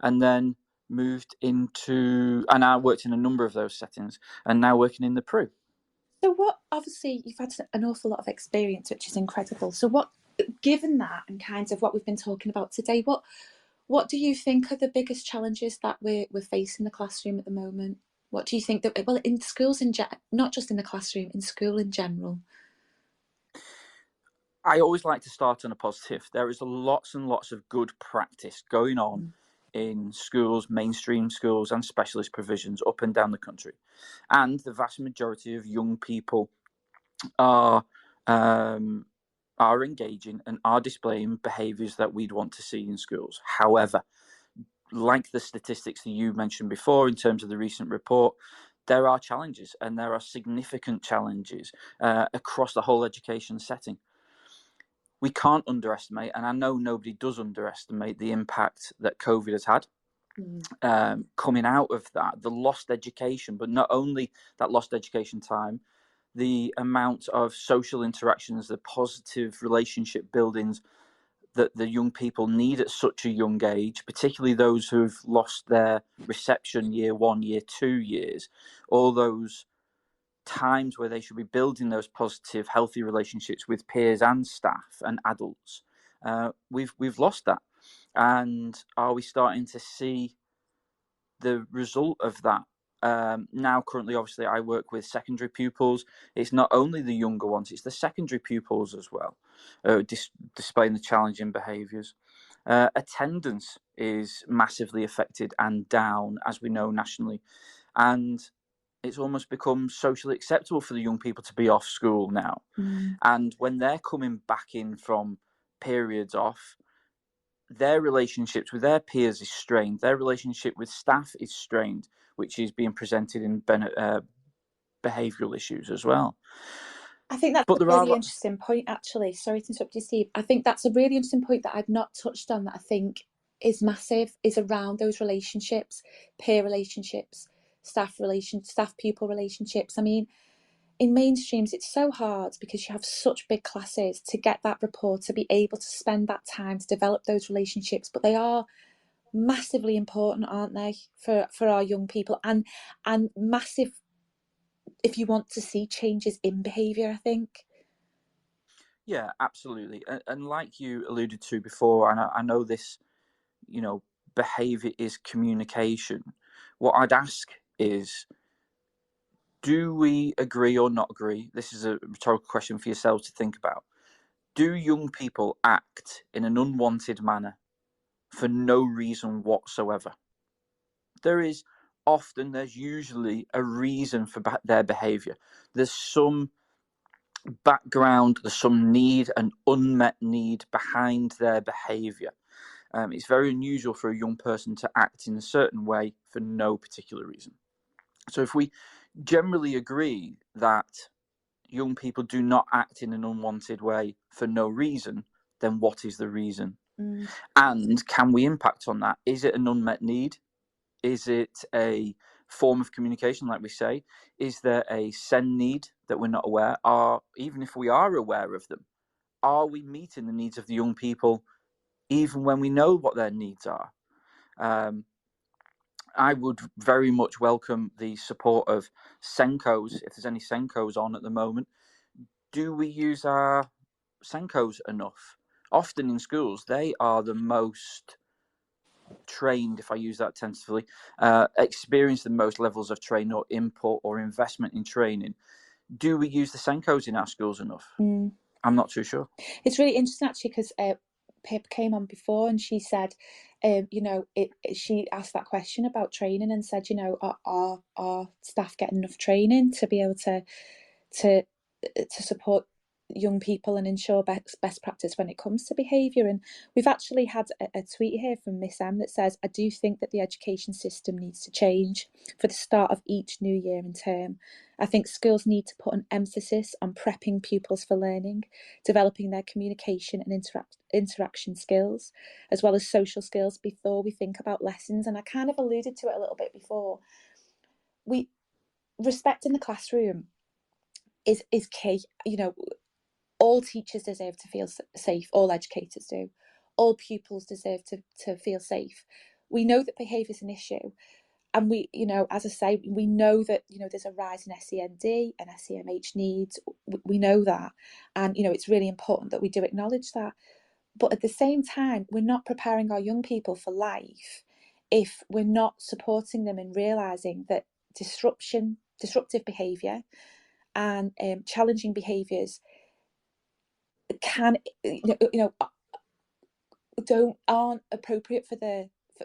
and then moved into, and I worked in a number of those settings, and now working in the PRU. So what, obviously you've had an awful lot of experience, which is incredible. So what, given that and kind of what we've been talking about today, what do you think are the biggest challenges that we're facing in the classroom at the moment? What do you think that, well, in schools not just in the classroom, in school in general? I always like to start on a positive. There is lots and lots of good practice going on in schools, mainstream schools and specialist provisions up and down the country. And the vast majority of young people are engaging and are displaying behaviours that we'd want to see in schools. However, like the statistics that you mentioned before in terms of the recent report, there are challenges, and there are significant challenges across the whole education setting. We can't underestimate, and I know nobody does underestimate, the impact that COVID has had. Coming out of that, the lost education, but not only that lost education time, the amount of social interactions, the positive relationship buildings that the young people need at such a young age, particularly those who've lost their reception year 1, year 2 years, all those times where they should be building those positive, healthy relationships with peers and staff and adults. We've lost that. And are we starting to see the result of that? Now, currently, obviously, I work with secondary pupils. It's not only the younger ones, it's the secondary pupils as well, displaying the challenging behaviours. Attendance is massively affected and down, as we know nationally. And it's almost become socially acceptable for the young people to be off school now. And when they're coming back in from periods off, their relationships with their peers is strained. Their relationship with staff is strained, which is being presented in behavioural issues as well. I think that's a really interesting point, actually. Sorry to interrupt you, Steve. I think that's a really interesting point that I've not touched on, that I think is massive, is around those relationships, peer relationships, staff pupil relationships. I mean, in mainstreams, it's so hard because you have such big classes to get that rapport, to be able to spend that time to develop those relationships. But they are massively important, aren't they, for our young people, and massive if you want to see changes in behaviour, I think. Yeah, absolutely. And like you alluded to before, and I know this, behaviour is communication. What I'd ask is, do we agree or not agree? This is a rhetorical question for yourselves to think about. Do young people act in an unwanted manner for no reason whatsoever? There's usually a reason for their behaviour. There's some background, there's some need, an unmet need behind their behaviour. It's very unusual for a young person to act in a certain way for no particular reason. So if we generally agree that young people do not act in an unwanted way for no reason, then what is the reason? And can we impact on that? Is it an unmet need? Is it a form of communication, like we say? Is there a send need that we're not aware of? Even if we are aware of them, are we meeting the needs of the young people even when we know what their needs are? I would very much welcome the support of Senkos, if there's any Senkos on at the moment. Do we use our Senkos enough? Often in schools, they are the most trained, if I use that tentatively, experience the most levels of training or input or investment in training. Do we use the Senkos in our schools enough? I'm not too sure. It's really interesting, actually, because Pip came on before and she said, she asked that question about training and said, are staff getting enough training to be able to support young people and ensure best practice when it comes to behaviour? And we've actually had a tweet here from Miss M that says, I do think that the education system needs to change for the start of each new year and term. I think schools need to put an emphasis on prepping pupils for learning, developing their communication and interaction skills, as well as social skills before we think about lessons. And I kind of alluded to it a little bit before. Respect in the classroom is key. All teachers deserve to feel safe. All educators do. All pupils deserve to feel safe. We know that behaviour is an issue. And we, as I say, we know that, there's a rise in SEND and SEMH needs. We know that. And, it's really important that we do acknowledge that. But at the same time, we're not preparing our young people for life if we're not supporting them in realising that disruptive behaviour and challenging behaviours aren't appropriate for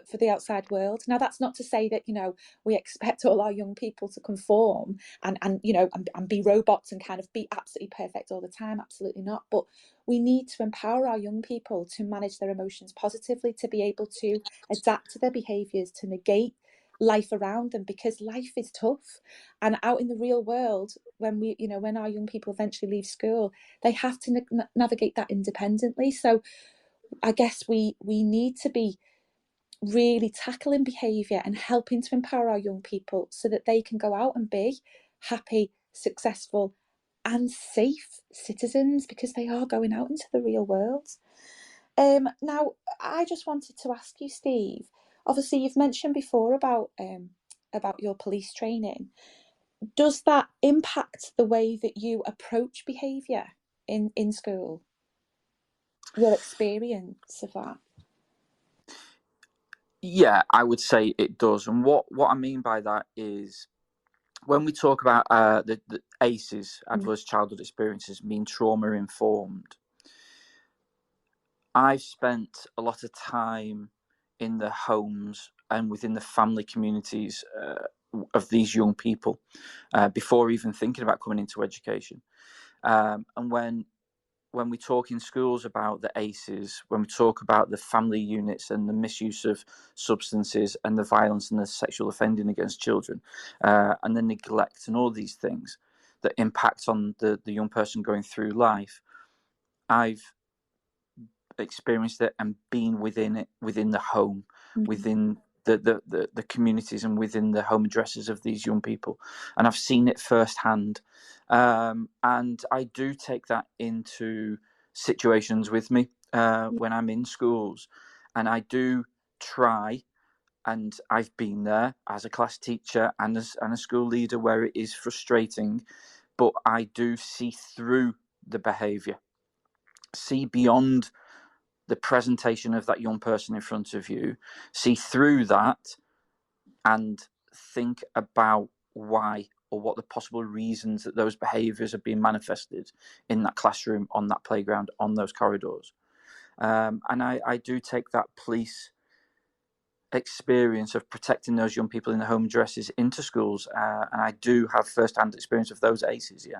for the outside world. Now, that's not to say that, you know, we expect all our young people to conform and you know, and be robots and kind of be absolutely perfect all the time. Absolutely not. But we need to empower our young people to manage their emotions positively, to be able to adapt to their behaviours, to negate life around them, because life is tough. And out in the real world, when we, you know, when our young people eventually leave school, they have to navigate that independently. So I guess we need to be really tackling behaviour and helping to empower our young people so that they can go out and be happy, successful and safe citizens, because they are going out into the real world. Now, I just wanted to ask you, Steve, obviously you've mentioned before about your police training. Does that impact the way that you approach behaviour in school? Your experience of that? Yeah, I would say it does. And what I mean by that is when we talk about the ACEs, adverse childhood experiences, mean trauma informed. I've spent a lot of time in the homes and within the family communities of these young people before even thinking about coming into education. And when we talk in schools about the ACEs, when we talk about the family units and the misuse of substances and the violence and the sexual offending against children and the neglect and all these things that impact on the young person going through life, I've experienced it and been within it, within the home, within the communities and within the home addresses of these young people, and I've seen it firsthand. And I do take that into situations with me when I'm in schools, and I do try, and I've been there as a class teacher and as a school leader where it is frustrating, but I do see through the behaviour, see beyond the presentation of that young person in front of you, see through that and think about why or what the possible reasons that those behaviours are being manifested in that classroom, on that playground, on those corridors. And I do take that police experience of protecting those young people in the home addresses into schools, and I do have first-hand experience of those ACEs. Yeah,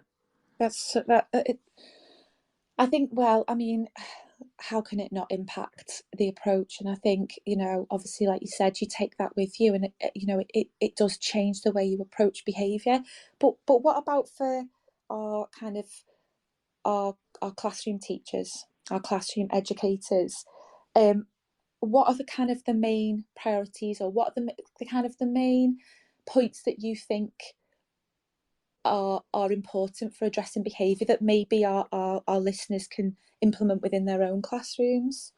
I think, well, I mean, how can it not impact the approach? And I think, you know, obviously, like you said, you take that with you, and you know, it does change the way you approach behaviour. But what about for our kind of our classroom teachers, our classroom educators? What are the kind of the main priorities, or what are the kind of the main points that you think are important for addressing behaviour that maybe our listeners can implement within their own classrooms?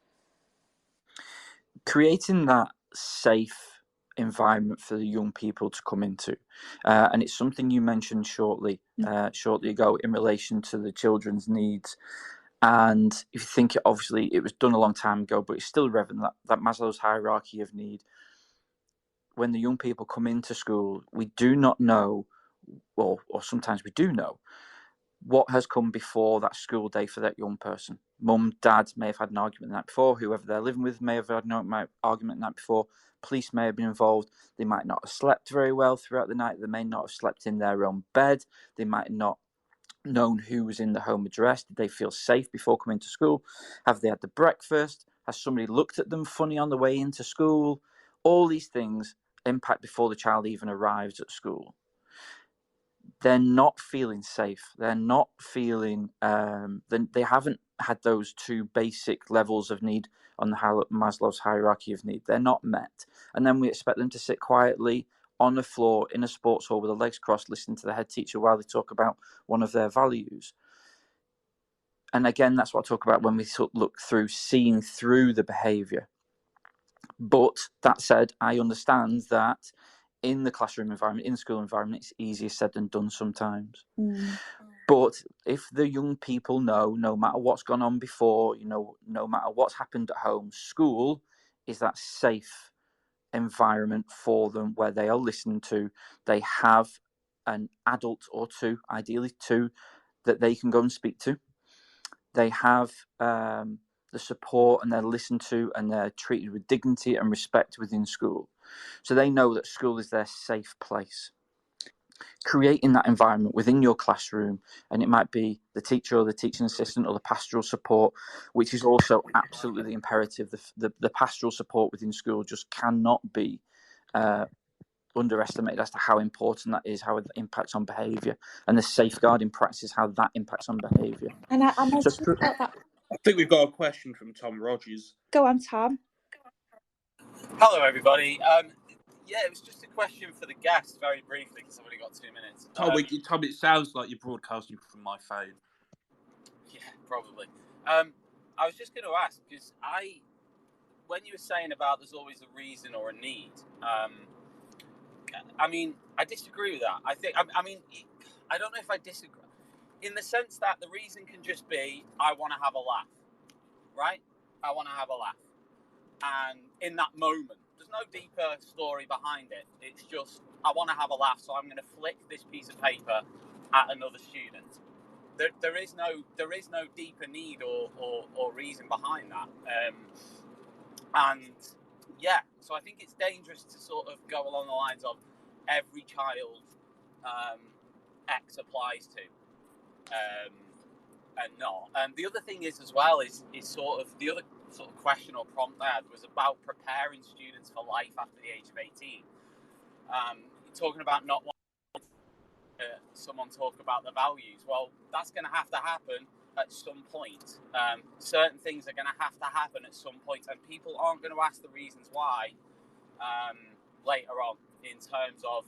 creating that safe environment for the young people to come into, and it's something you mentioned shortly ago in relation to the children's needs. And if you think, obviously it was done a long time ago, but it's still relevant, that Maslow's hierarchy of need. When the young people come into school, we do not know, or sometimes we do know, what has come before that school day for that young person. Mum, dad may have had an argument the night before. Whoever they're living with may have had an argument the night before. Police may have been involved. They might not have slept very well throughout the night. They may not have slept in their own bed. They might not known who was in the home address. Did they feel safe before coming to school? Have they had the breakfast? Has somebody looked at them funny on the way into school? All these things impact before the child even arrives at school. They're not feeling safe. They're not feeling, they haven't had those two basic levels of need on the Maslow's hierarchy of need. They're not met. And then we expect them to sit quietly on the floor in a sports hall with their legs crossed, listening to the head teacher while they talk about one of their values. And again, that's what I talk about when we look through, seeing through the behaviour. But that said, I understand that in the classroom environment, in the school environment, it's easier said than done sometimes. But if the young people know, no matter what's gone on before, you know, no matter what's happened at home, school is that safe environment for them where they are listened to. They have an adult or two, ideally two, that they can go and speak to. They have the support, and they're listened to, and they're treated with dignity and respect within school. So they know that school is their safe place. Creating that environment within your classroom, and it might be the teacher or the teaching assistant or the pastoral support, which is also absolutely imperative. The pastoral support within school just cannot be underestimated as to how important that is, how it impacts on behaviour, and the safeguarding practice, how that impacts on behaviour. And I just got that. I think we've got a question from Tom Rogers. Go on, Tom. Hello, everybody. Yeah, it was just a question for the guest, very briefly, because I've only got 2 minutes. Tom, it sounds like you're broadcasting from my phone. Yeah, probably. I was just going to ask, because when you were saying about there's always a reason or a need, I mean, I disagree with that. I don't know if I disagree, in the sense that the reason can just be, I want to have a laugh, right? I want to have a laugh. And in that moment, there's no deeper story behind it. It's just, I want to have a laugh, so I'm going to flick this piece of paper at another student. There is no deeper need or reason behind that. And yeah, so I think it's dangerous to sort of go along the lines of every child X applies to, and not. And the other thing is as well is sort of the other sort of question or prompt there was about preparing students for life after the age of 18. Talking about not wanting someone talk about the values. Well, that's going to have to happen at some point. Certain things are going to have to happen at some point, and people aren't going to ask the reasons why later on, in terms of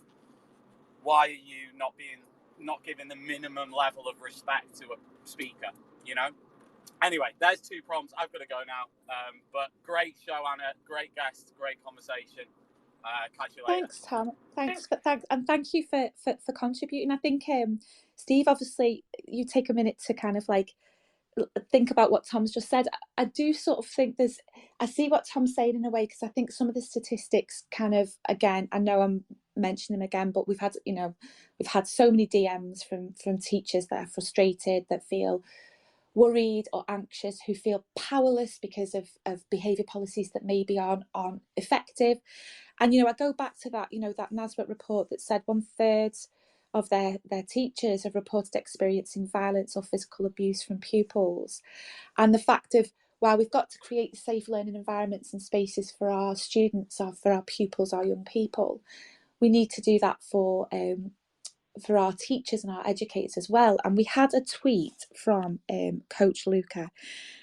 why are you not giving the minimum level of respect to a speaker, you know? Anyway, there's 2 prompts. I've got to go now. But great show, Anna. Great guest. Great conversation. Catch you later. Thanks, Tom. Thanks, and thank you for contributing. I think, Steve, obviously, you take a minute to kind of like think about what Tom's just said. I do sort of think I see what Tom's saying in a way, because I think some of the statistics kind of, again, I know I'm mentioning them again, but we've had so many DMs from teachers that are frustrated, that feel worried or anxious, who feel powerless because of behaviour policies that maybe aren't effective. And, I go back to that, that NASBET report that said 1/3 of their teachers have reported experiencing violence or physical abuse from pupils. And the fact of, while we've got to create safe learning environments and spaces for our students, or for our pupils, our young people, we need to do that for our teachers and our educators as well. And we had a tweet from Coach Luca,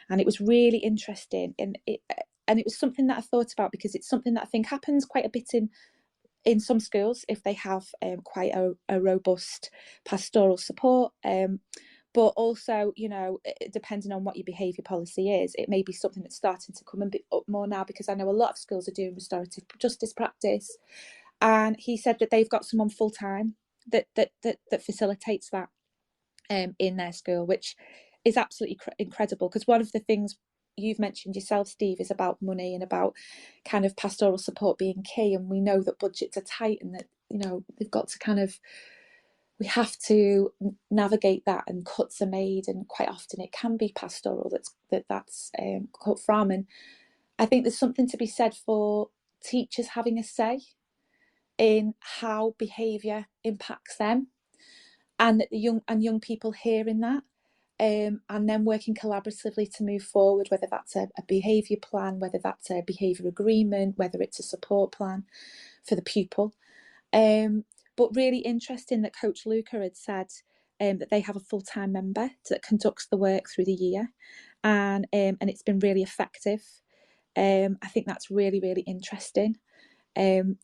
and it was really interesting. And it was something that I thought about, because it's something that I think happens quite a bit in some schools if they have quite a robust pastoral support. But also, depending on what your behaviour policy is, it may be something that's starting to come up more now, because I know a lot of schools are doing restorative justice practice. And he said that they've got someone full time that facilitates that in their school, which is absolutely incredible. Because one of the things you've mentioned yourself, Steve, is about money and about kind of pastoral support being key. And we know that budgets are tight, and that, they've got to we have to navigate that, and cuts are made, and quite often it can be pastoral that's cut from. And I think there's something to be said for teachers having a say in how behaviour impacts them, and that the young people hearing that, and then working collaboratively to move forward, whether that's a behaviour plan, whether that's a behaviour agreement, whether it's a support plan for the pupil. But really interesting that Coach Luca had said that they have a full-time member that conducts the work through the year, and it's been really effective. I think that's really, really interesting, and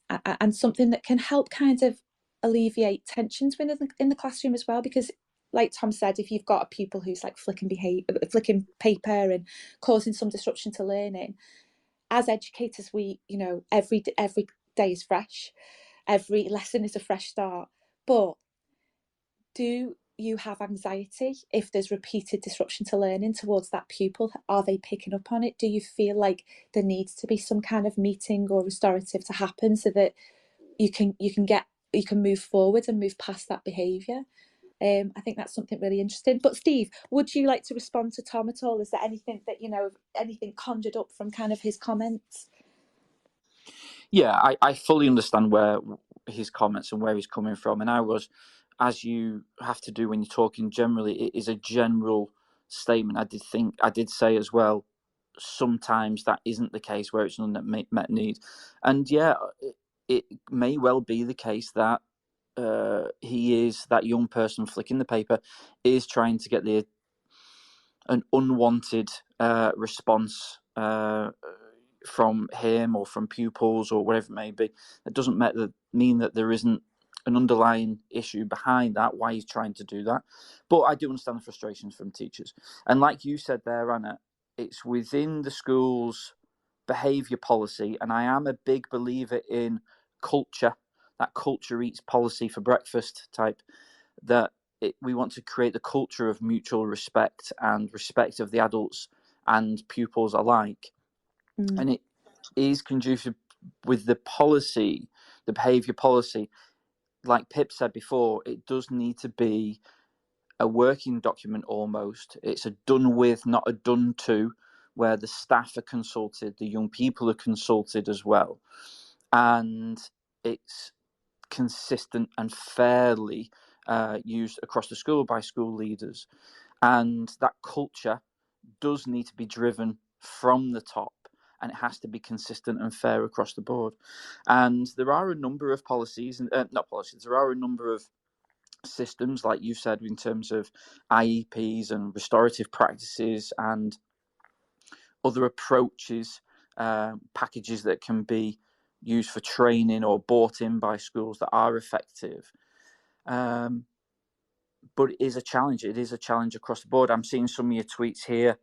something that can help kind of alleviate tensions in the classroom as well. Because, like Tom said, if you've got a pupil who's like flicking paper and causing some disruption to learning, as educators, we, every day is fresh, every lesson is a fresh start. But do you have anxiety if there's repeated disruption to learning towards that pupil? Are they picking up on it? Do you feel like there needs to be some kind of meeting or restorative to happen, so that you can move forward and move past that behaviour? I think that's something really interesting. But Steve, would you like to respond to Tom at all? Is there anything that, anything conjured up from kind of his comments? Yeah, I fully understand where his comments and where he's coming from. And as you have to do when you're talking generally, it is a general statement. I did say as well, sometimes that isn't the case where it's an unmet need. And yeah, it may well be the case that that young person flicking the paper is trying to get an unwanted response from him or from pupils or whatever it may be. It doesn't mean that there isn't an underlying issue behind that, why he's trying to do that. But I do understand the frustrations from teachers. And like you said there, Anna, it's within the school's behaviour policy, and I am a big believer in culture, that culture eats policy for breakfast type, that we want to create the culture of mutual respect and respect of the adults and pupils alike. And it is conducive with the policy, the behaviour policy. Like Pip said before, it does need to be a working document almost. It's a done with, not a done to, where the staff are consulted, the young people are consulted as well. And it's consistent and fairly used across the school by school leaders. And that culture does need to be driven from the top, and it has to be consistent and fair across the board. And there are a number of policies, and not policies, there are a number of systems, like you said, in terms of IEPs and restorative practices and other approaches, packages that can be used for training or bought in by schools that are effective. But it is a challenge. It is a challenge across the board. I'm seeing some of your tweets here.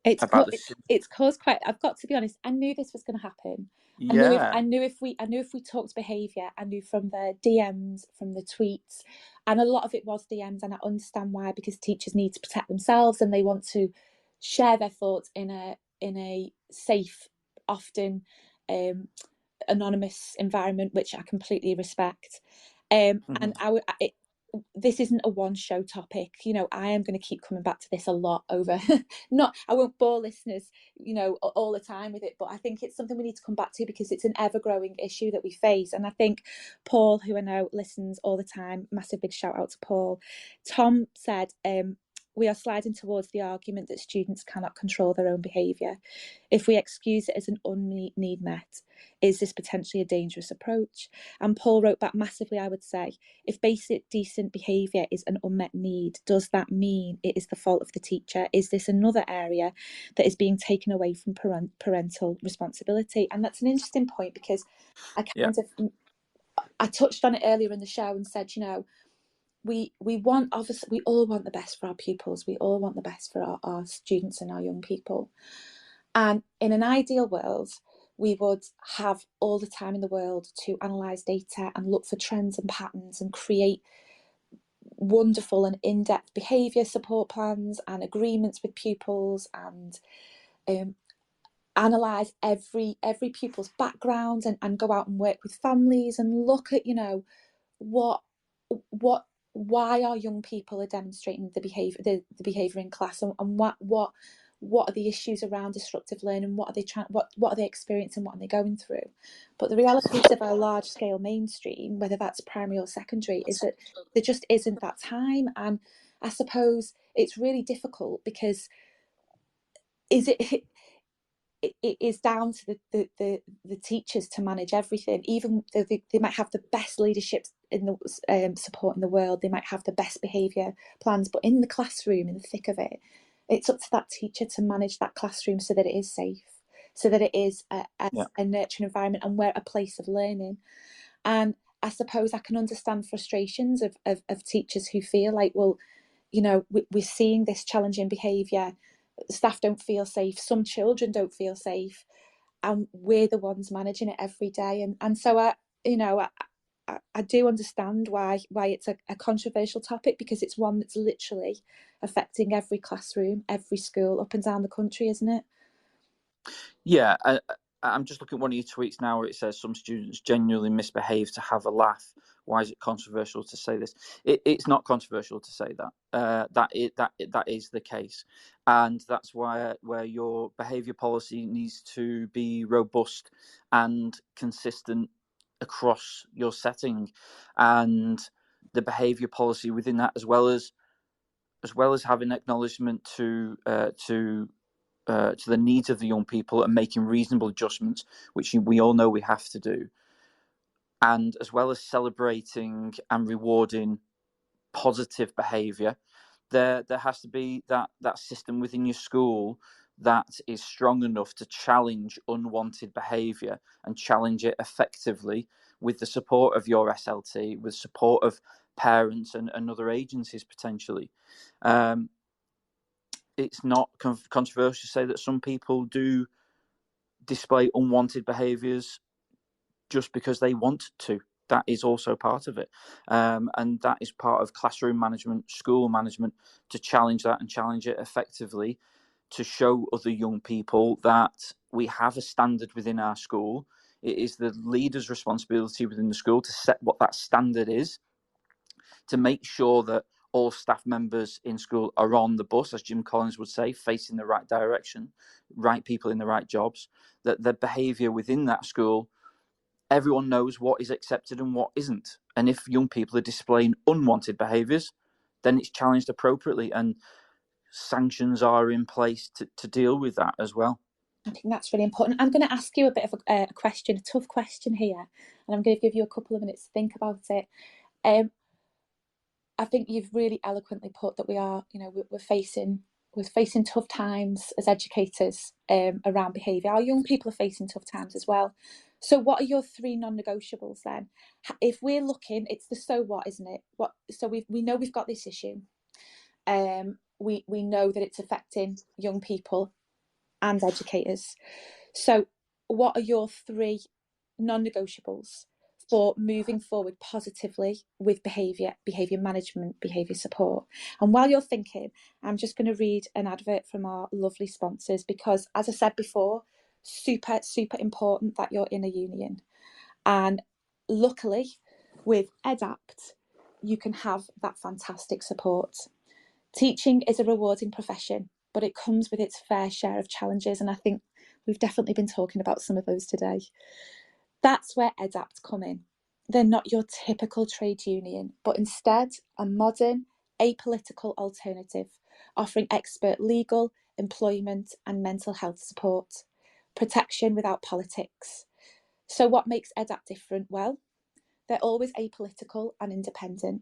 It's caused quite. I've got to be honest. I knew this was going to happen. Yeah. I knew if we talked behaviour, I knew from the DMs, from the tweets, and a lot of it was DMs, and I understand why, because teachers need to protect themselves and they want to share their thoughts in a safe, often anonymous environment, which I completely respect. And this isn't a one show topic. I am going to keep coming back to this a lot over I won't bore listeners all the time with it, but I think it's something we need to come back to because it's an ever growing issue that we face. And I think Paul, who I know listens all the time, massive big shout out to Paul. Tom said we are sliding towards the argument that students cannot control their own behaviour. If we excuse it as an unmet need met, is this potentially a dangerous approach? And Paul wrote back massively, I would say, if basic decent behaviour is an unmet need, does that mean it is the fault of the teacher? Is this another area that is being taken away from parental responsibility? And that's an interesting point, because I touched on it earlier in the show and said, we all want the best for our pupils. We all want the best for our students and our young people. And in an ideal world, we would have all the time in the world to analyse data and look for trends and patterns and create wonderful and in-depth behaviour support plans and agreements with pupils, and analyse every pupil's background and go out and work with families and look at why our young people are demonstrating the behaviour in class, and what are the issues around disruptive learning, what are they experiencing, what are they going through. But the realities of our large scale mainstream, whether that's primary or secondary, is that there just isn't that time. And I suppose it's really difficult because it is down to the teachers to manage everything. Even though they might have the best leadership in the support in the world, they might have the best behaviour plans, but in the classroom, in the thick of it, it's up to that teacher to manage that classroom so that it is safe, so that it is a nurturing environment and a place of learning. And I suppose I can understand frustrations of teachers who feel like, well, we're seeing this challenging behaviour. Staff don't feel safe, some children don't feel safe, and we're the ones managing it every day. And so I do understand why it's a controversial topic, because it's one that's literally affecting every classroom, every school up and down the country, isn't it? Yeah, I'm just looking at one of your tweets now where it says some students genuinely misbehave to have a laugh. why is it controversial to say this? It's not controversial to say that. That is the case, and that's where your behaviour policy needs to be robust and consistent across your setting, and the behaviour policy within that, as well as having acknowledgement to the needs of the young people and making reasonable adjustments, which we all know we have to do, and as well as celebrating and rewarding positive behaviour. There has to be that system within your school that is strong enough to challenge unwanted behaviour and challenge it effectively with the support of your SLT, with support of parents and other agencies potentially. It's not controversial to say that some people do display unwanted behaviours just because they want to. That is also part of it. And that is part of classroom management, school management, to challenge that and challenge it effectively, to show other young people that we have a standard within our school. It is the leader's responsibility within the school to set what that standard is, to make sure that all staff members in school are on the bus, as Jim Collins would say, facing the right direction, right people in the right jobs, that the behaviour within that school, everyone knows what is accepted and what isn't. And if young people are displaying unwanted behaviours, then it's challenged appropriately, and sanctions are in place to deal with that as well. I think that's really important. I'm going to ask you a bit of a question, a tough question here, and I'm going to give you a couple of minutes to think about it. I think you've really eloquently put that we are, we're facing tough times as educators around behaviour. Our young people are facing tough times as well. So what are your 3 non-negotiables then? If we're looking, it's the so what, isn't it? So we know we've got this issue. We know that it's affecting young people and educators. So what are your 3 non-negotiables for moving forward positively with behaviour management, behaviour support? And while you're thinking, I'm just going to read an advert from our lovely sponsors, because as I said before, super important that you're in a union. And luckily with EDAPT, you can have that fantastic support. Teaching is a rewarding profession, but it comes with its fair share of challenges, and I think we've definitely been talking about some of those today. That's where EDAPT come in. They're not your typical trade union, but instead a modern, apolitical alternative, offering expert legal, employment and mental health support, protection without politics. So what makes EDAPT different? Well, they're always apolitical and independent.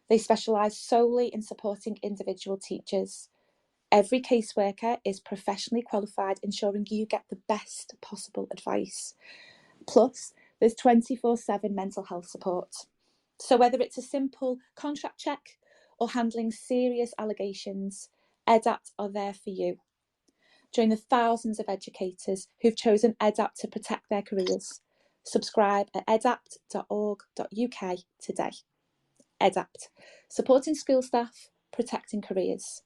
They specialise solely in supporting individual teachers. Every caseworker is professionally qualified, ensuring you get the best possible advice. Plus, there's 24/7 mental health support. So whether it's a simple contract check or handling serious allegations, EDAPT are there for you. Join the thousands of educators who've chosen EDAPT to protect their careers. Subscribe at edapt.org.uk today. EDAPT, supporting school staff, protecting careers.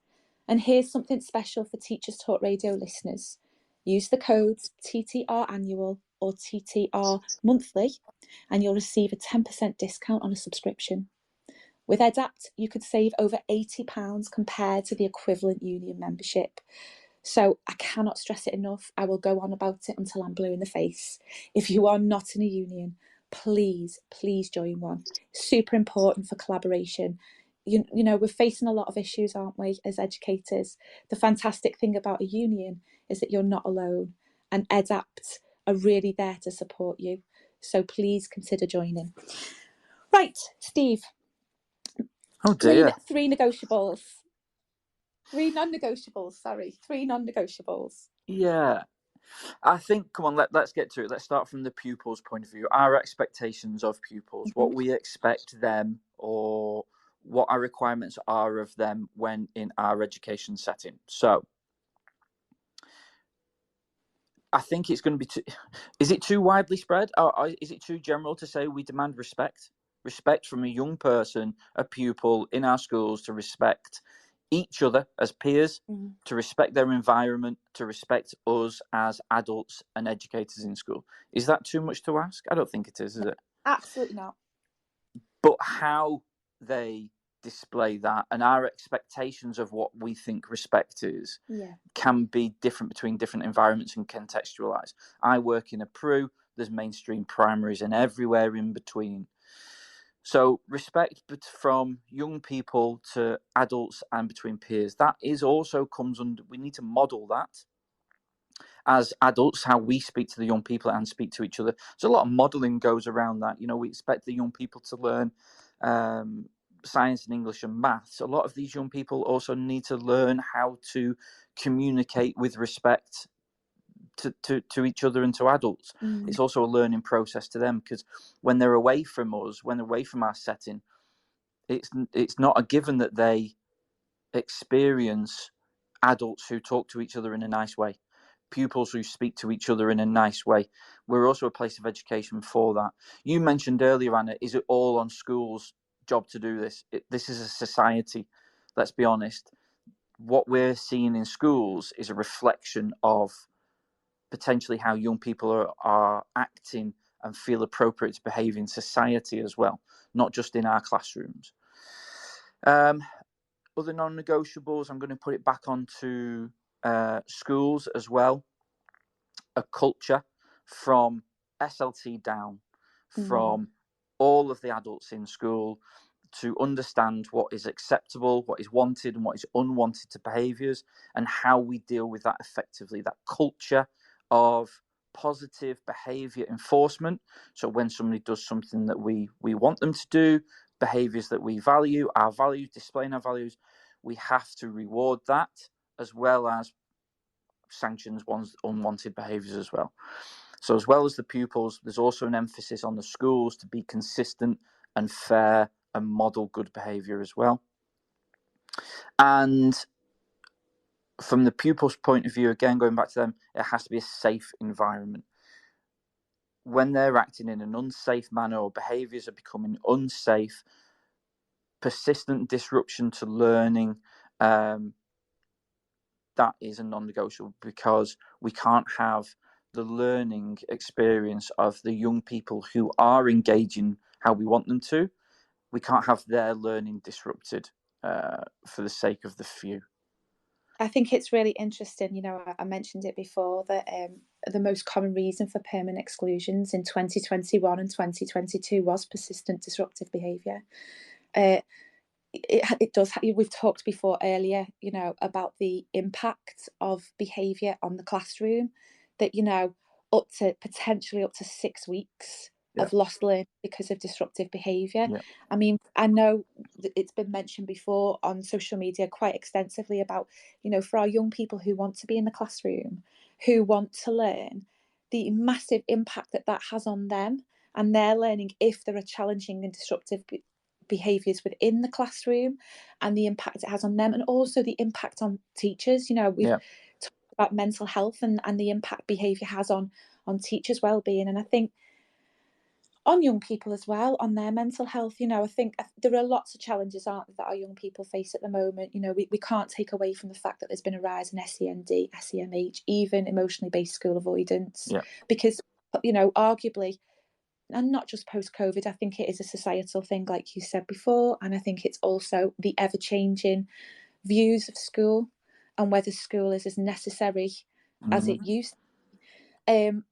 And here's something special for Teachers Talk Radio listeners. Use the codes TTR Annual or TTR Monthly and you'll receive a 10% discount on a subscription. With EDAPT, you could save over £80 compared to the equivalent union membership. So I cannot stress it enough. I will go on about it until I'm blue in the face. If you are not in a union, please join one. Super important for collaboration. You know, we're facing a lot of issues, aren't we, as educators? The fantastic thing about a union is that you're not alone, and EDAPT are really there to support you. So please consider joining. Right, Steve. Oh dear. Three negotiables. 3 non-negotiables, sorry. 3 non-negotiables. Yeah. I think, come on, let's get to it. Let's start from the pupil's point of view. Our expectations of pupils, what we expect them, or what our requirements are of them when in our education setting. So I think it's going to be is it too widely spread? Or is it too general to say we demand respect? Respect from a young person, a pupil in our schools, to respect each other as peers, to respect their environment, to respect us as adults and educators in school. Is that too much to ask? I don't think it is it? Absolutely not. But how they display that and our expectations of what we think respect is can be different between different environments and contextualize. I work in a PRU, there's mainstream primaries and everywhere in between. So respect from young people to adults and between peers, that is also comes under, we need to model that as adults, how we speak to the young people and speak to each other. So a lot of modeling goes around that. You know, we expect the young people to learn science and English and maths. A lot of these young people also need to learn how to communicate with respect to each other and to adults. It's also a learning process to them, because when they're away from us, when they're away from our setting, it's not a given that they experience adults who talk to each other in a nice way, pupils who speak to each other in a nice way. We're also a place of education for that. You mentioned earlier, Anna, is it all on schools' job to do this? This is a society, let's be honest. What we're seeing in schools is a reflection of potentially how young people are acting and feel appropriate to behave in society as well, not just in our classrooms. Other non-negotiables, I'm going to put it back onto schools as well. A culture from SLT down, from all of the adults in school, to understand what is acceptable, what is wanted and what is unwanted to behaviours, and how we deal with that effectively. That culture of positive behaviour enforcement. So when somebody does something that we want them to do, behaviours that we value, our values, displaying our values, we have to reward that, as well as sanctions one's unwanted behaviours as well. So as well as the pupils, there's also an emphasis on the schools to be consistent and fair and model good behaviour as well. And from the pupils' point of view, again, going back to them, it has to be a safe environment. When they're acting in an unsafe manner or behaviours are becoming unsafe, persistent disruption to learning, that is a non-negotiable, because we can't have the learning experience of the young people who are engaging how we want them to. We can't have their learning disrupted for the sake of the few. I think it's really interesting, you know, I mentioned it before, that the most common reason for permanent exclusions in 2021 and 2022 was persistent disruptive behaviour. It does. We've talked before earlier, you know, about the impact of behaviour on the classroom. That, you know, potentially up to 6 weeks of lost learning because of disruptive behaviour. I mean, I know it's been mentioned before on social media quite extensively about, you know, for our young people who want to be in the classroom, who want to learn, the massive impact that has on them and their learning if there are challenging and disruptive behaviours within the classroom, and the impact it has on them, and also the impact on teachers. You know, we've talked about mental health and the impact behaviour has on teachers' well-being, and I think on young people as well, on their mental health. You know, I think there are lots of challenges, aren't there, that our young people face at the moment. You know, we can't take away from the fact that there's been a rise in SEND, SEMH, even emotionally based school avoidance, because, you know, arguably, and not just post-COVID, I think it is a societal thing, like you said before, and I think it's also the ever-changing views of school and whether school is as necessary as it used to.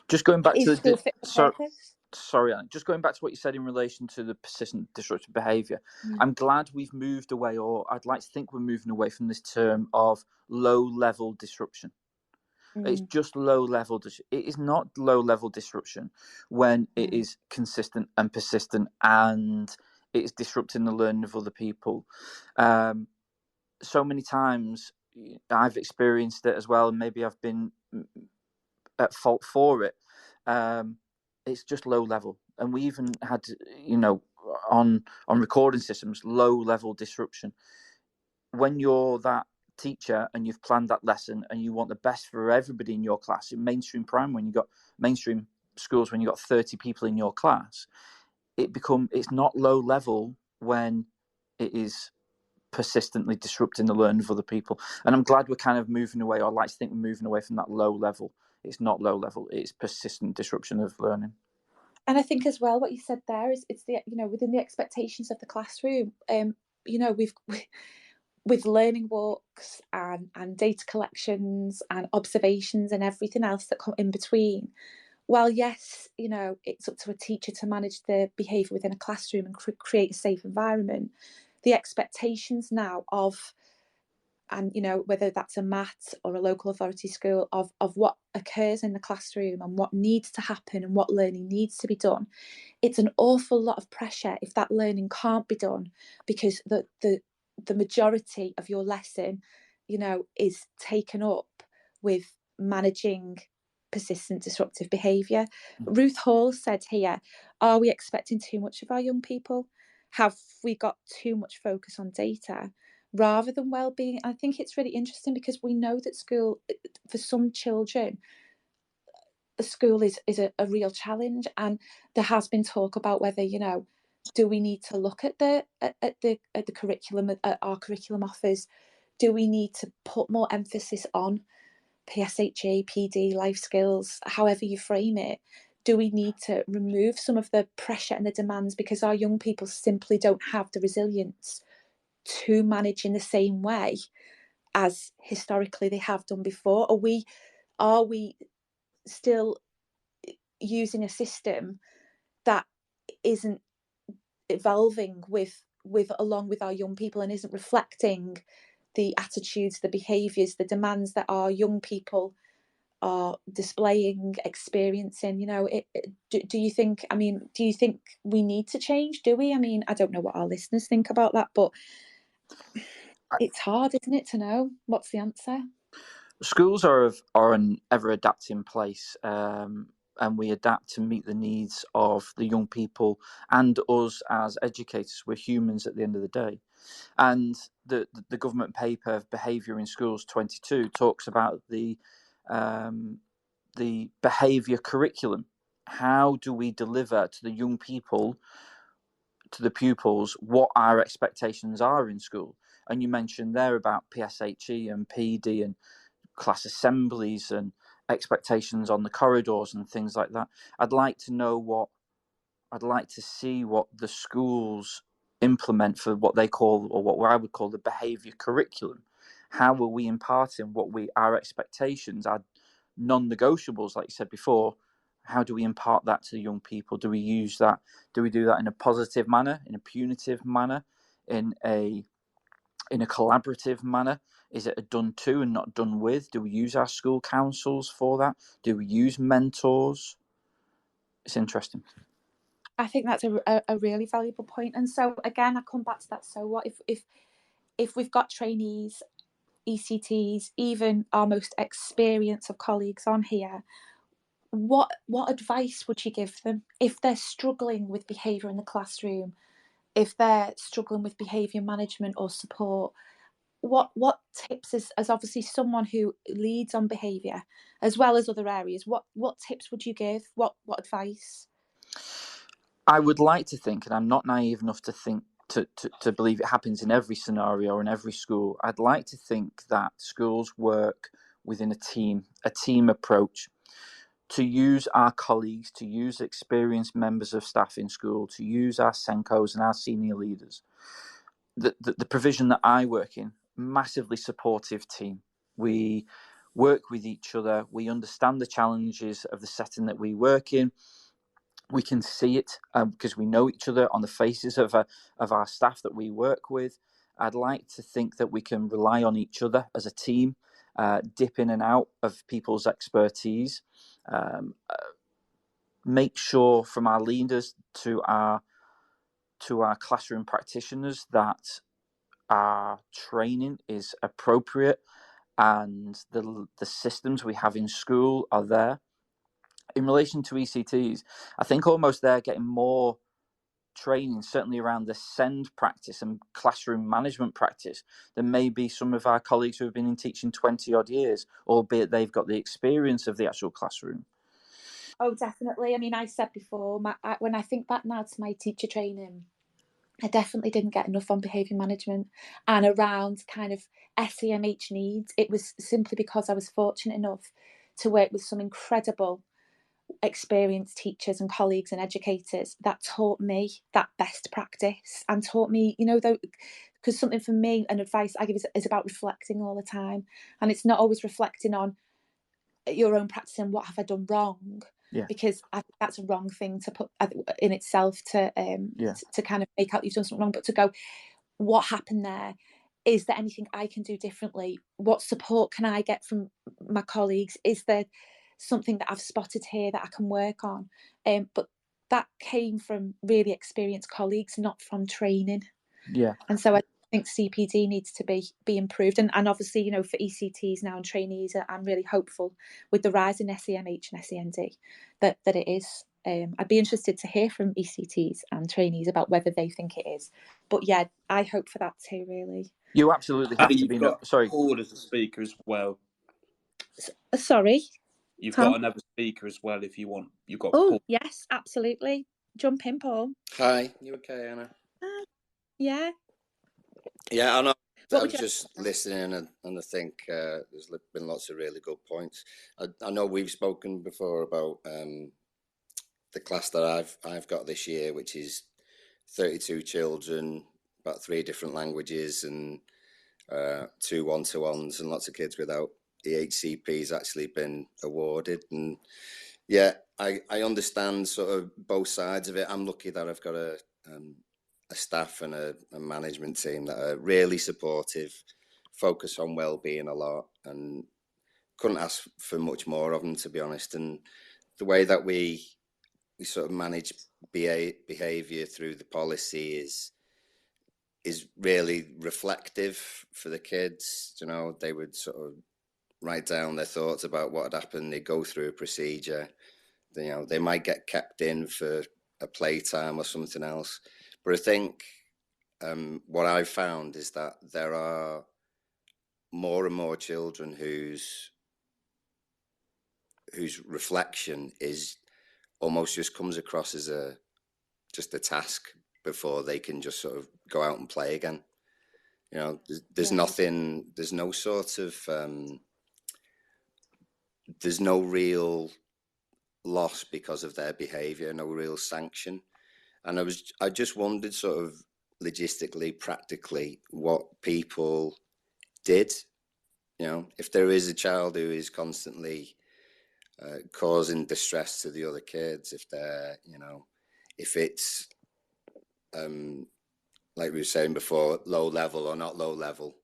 Just going back to school fit for purpose? Sorry, Anne, just going back to what you said in relation to the persistent disruptive behaviour, I'm glad we've moved away, or I'd like to think we're moving away from this term of low-level disruption. It's just low-level. It is not low-level disruption when it is consistent and persistent, and it is disrupting the learning of other people. So many times I've experienced it as well, and maybe I've been at fault for it. It's just low-level, and we even had, you know, on recording systems, low-level disruption. When you're that teacher and you've planned that lesson and you want the best for everybody in your class, in mainstream primary, when you've got mainstream schools, when you've got 30 people in your class, it's not low level when it is persistently disrupting the learning of other people. And I'm glad we're kind of moving away, or I'd like to think we're moving away from that low level. It's not low level, it's persistent disruption of learning. And I think as well, what you said there is it's the, you know, within the expectations of the classroom, you know, with learning walks and data collections and observations and everything else that come in between. While yes, you know, it's up to a teacher to manage the behaviour within a classroom and create a safe environment, the expectations now of, and you know, whether that's a maths or a local authority school, of what occurs in the classroom and what needs to happen and what learning needs to be done, it's an awful lot of pressure if that learning can't be done because the majority of your lesson, you know, is taken up with managing persistent disruptive behaviour. Ruth Hall said here, are we expecting too much of our young people? Have we got too much focus on data rather than well-being? I think it's really interesting because we know that school, for some children, the school is a real challenge, and there has been talk about whether, you know, do we need to look at the curriculum, at our curriculum offers? Do we need to put more emphasis on PSHE, PD, life skills, however you frame it? Do we need to remove some of the pressure and the demands because our young people simply don't have the resilience to manage in the same way as historically they have done before? Are we still using a system that isn't evolving with along with our young people and isn't reflecting the attitudes, the behaviours, the demands that our young people are displaying, experiencing? You know, do you think, I mean, do you think we need to change? Do we? I mean, I don't know what our listeners think about that, but it's hard, isn't it, to know what's the answer? Schools are an ever adapting place, and we adapt to meet the needs of the young people and us as educators. We're humans at the end of the day. And the government paper Behaviour in Schools 22 talks about the behaviour curriculum. How do we deliver to the young people, to the pupils, what our expectations are in school? And you mentioned there about PSHE and PD and class assemblies and expectations on the corridors and things like that. I'd like to see what the schools implement for what they call, or what I would call, the behaviour curriculum. How are we imparting our expectations, our non-negotiables, like you said before? How do we impart that to the young people? Do we use that? Do we do that in a positive manner, in a punitive manner, in a collaborative manner? Is it a done to and not done with? Do we use our school councils for that? Do we use mentors? It's interesting. I think that's a really valuable point. And so again, I come back to that. So what if we've got trainees, ECTs, even our most experienced of colleagues on here, what advice would you give them if they're struggling with behaviour in the classroom, if they're struggling with behaviour management or support? What tips, as obviously someone who leads on behaviour as well as other areas, what tips would you give? What advice? I would like to think, and I'm not naive enough to think to believe it happens in every scenario or in every school. I'd like to think that schools work within a team approach, to use our colleagues, to use experienced members of staff in school, to use our Senkos and our senior leaders. The provision that I work in, massively supportive team. We work with each other. We understand the challenges of the setting that we work in. We can see it because we know each other on the faces of our staff that we work with. I'd like to think that we can rely on each other as a team, dip in and out of people's expertise, make sure from our leaders to our classroom practitioners that our training is appropriate and the systems we have in school are there. In relation to ECTs, I think almost they're getting more training, certainly around the SEND practice and classroom management practice, than maybe some of our colleagues who have been in teaching 20 odd years, albeit they've got the experience of the actual classroom. Oh, definitely. I mean, I said before, when I think back now to my teacher training, I definitely didn't get enough on behaviour management and around kind of SEMH needs. It was simply because I was fortunate enough to work with some incredible experienced teachers and colleagues and educators that taught me that best practice, and taught me, though, because something for me, and advice I give is about reflecting all the time. And it's not always reflecting on your own practice and what have I done wrong, because I think that's a wrong thing to put in itself, to kind of make out you've done something wrong, but to go, what happened there? Is there anything I can do differently? What support can I get from my colleagues? Is there something that I've spotted here that I can work on? But that came from really experienced colleagues, not from training. And so I think CPD needs to be improved. And obviously, for ECTs now and trainees, I'm really hopeful with the rise in SEMH and SEND that it is. I'd be interested to hear from ECTs and trainees about whether they think it is. But yeah, I hope for that too, really. You absolutely have to be. Sorry, Paul as a speaker as well. Sorry, you've Tom? got another speaker as well if you want. You've got. Oh Paul. Yes, absolutely. Jump in, Paul. Hi, you okay, Anna? Yeah. Yeah, I know. I was just listening, and I think there's been lots of really good points. I know we've spoken before about the class that I've got this year, which is 32 children, about 3 different languages, and 2 one-to-ones, and lots of kids without EHCP's actually been awarded. And yeah, I understand sort of both sides of it. I'm lucky that I've got a staff and a management team that are really supportive, focus on well-being a lot, and couldn't ask for much more of them, to be honest. And the way that we sort of manage behaviour through the policy is really reflective for the kids. They would sort of write down their thoughts about what had happened. They go through a procedure. They might get kept in for a playtime or something else. But I think what I've found is that there are more and more children whose reflection is almost just comes across as just a task before they can just sort of go out and play again. There's nothing, there's no sort of, there's no real loss because of their behaviour, no real sanction. And I just wondered sort of logistically, practically, what people did. If there is a child who is constantly causing distress to the other kids, if they're, if it's, like we were saying before, low level or not low level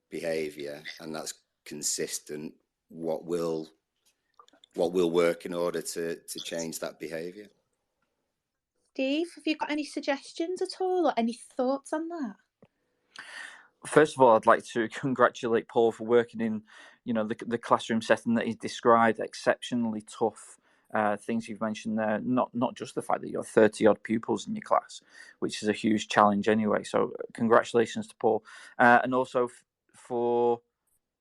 behaviour, and that's consistent, what will work in order to change that behaviour? Steve, have you got any suggestions at all, or any thoughts on that? First of all, I'd like to congratulate Paul for working in, the classroom setting that he's described. Exceptionally tough things you've mentioned there. Not just the fact that you're 30 odd pupils in your class, which is a huge challenge anyway. So congratulations to Paul, and also for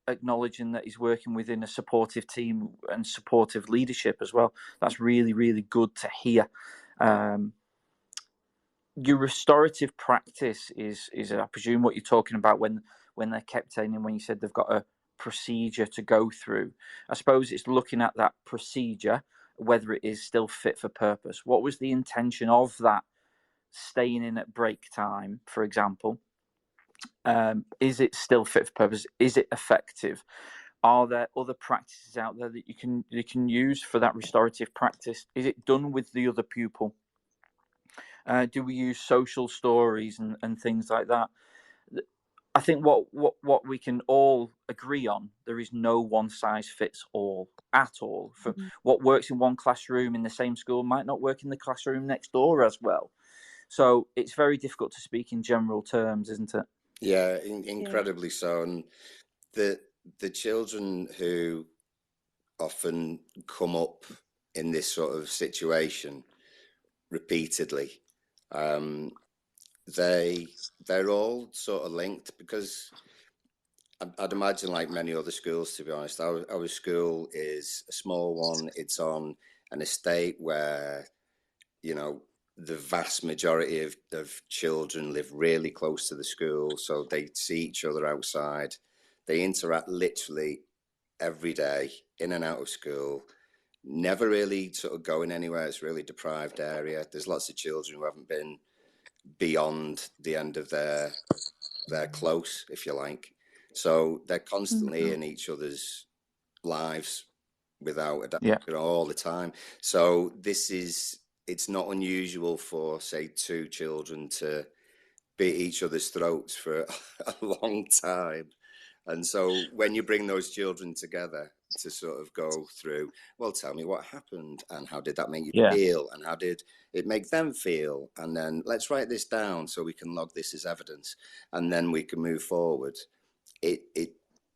acknowledging that he's working within a supportive team and supportive leadership as well. That's really, really good to hear. Your restorative practice is I presume what you're talking about when they're kept in, and when you said they've got a procedure to go through. I suppose it's looking at that procedure, whether it is still fit for purpose. What was the intention of that staying in at break time, for example? Is it still fit for purpose? Is it effective? Are there other practices out there that you can use for that restorative practice? Is it done with the other pupil? Do we use social stories and things like that? I think what we can all agree on, there is no one size fits all at all. For what works in one classroom in the same school might not work in the classroom next door as well. So it's very difficult to speak in general terms, isn't it? Yeah, incredibly so. And the children who often come up in this sort of situation repeatedly, they're all sort of linked, because I'd imagine, like many other schools, to be honest, our school is a small one. It's on an estate where, the vast majority of children live really close to the school, so they see each other outside. They interact literally every day, in and out of school. never really sort of going anywhere. It's a really deprived area. There's lots of children who haven't been beyond the end of their close, if you like. So they're constantly in each other's lives without adapting all the time. So it's not unusual for, say, two children to beat each other's throats for a long time. And so when you bring those children together to sort of go through, well, tell me what happened and how did that make you feel and how did it make them feel? And then let's write this down so we can log this as evidence and then we can move forward. It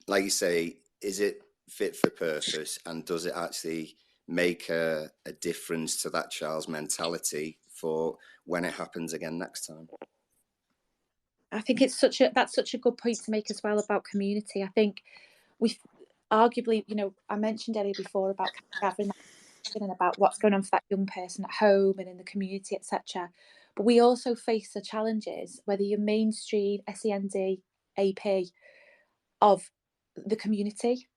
like you say, is it fit for purpose and does it actually make a difference to that child's mentality for when it happens again next time? I think that's such a good point to make as well about community. I think we arguably, I mentioned earlier before about gathering that and about what's going on for that young person at home and in the community, etc. But we also face the challenges, whether you're mainstream, SEND, AP, of the community,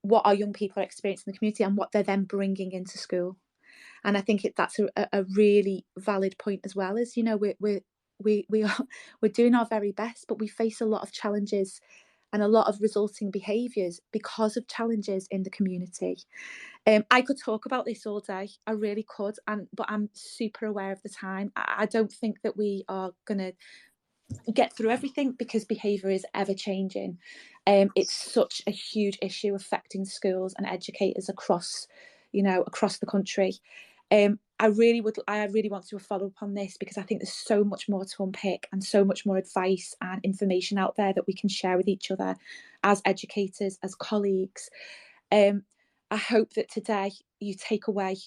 what our young people are experiencing in the community and what they're then bringing into school. And I think that's a really valid point as well. As we're doing our very best, but we face a lot of challenges and a lot of resulting behaviours because of challenges in the community. I could talk about this all day, I really could, but I'm super aware of the time. I don't think that we are going to get through everything because behaviour is ever changing. It's such a huge issue affecting schools and educators across the country. I really want to follow up on this because I think there's so much more to unpick and so much more advice and information out there that we can share with each other as educators, as colleagues. I hope that today you take away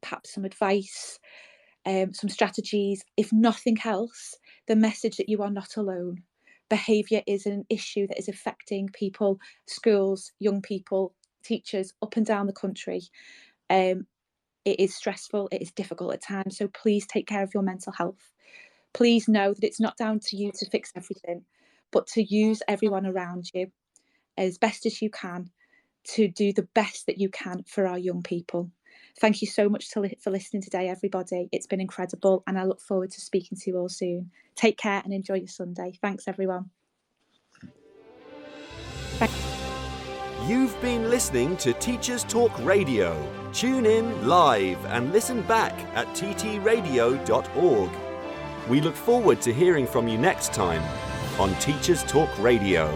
perhaps some advice, some strategies, if nothing else, the message that you are not alone. Behaviour is an issue that is affecting people, schools, young people, teachers up and down the country. It is stressful, it is difficult at times, so please take care of your mental health. Please know that it's not down to you to fix everything, but to use everyone around you as best as you can to do the best that you can for our young people. Thank you so much for listening today, everybody. It's been incredible, and I look forward to speaking to you all soon. Take care and enjoy your Sunday. Thanks, everyone. You've been listening to Teachers Talk Radio. Tune in live and listen back at ttradio.org. We look forward to hearing from you next time on Teachers Talk Radio.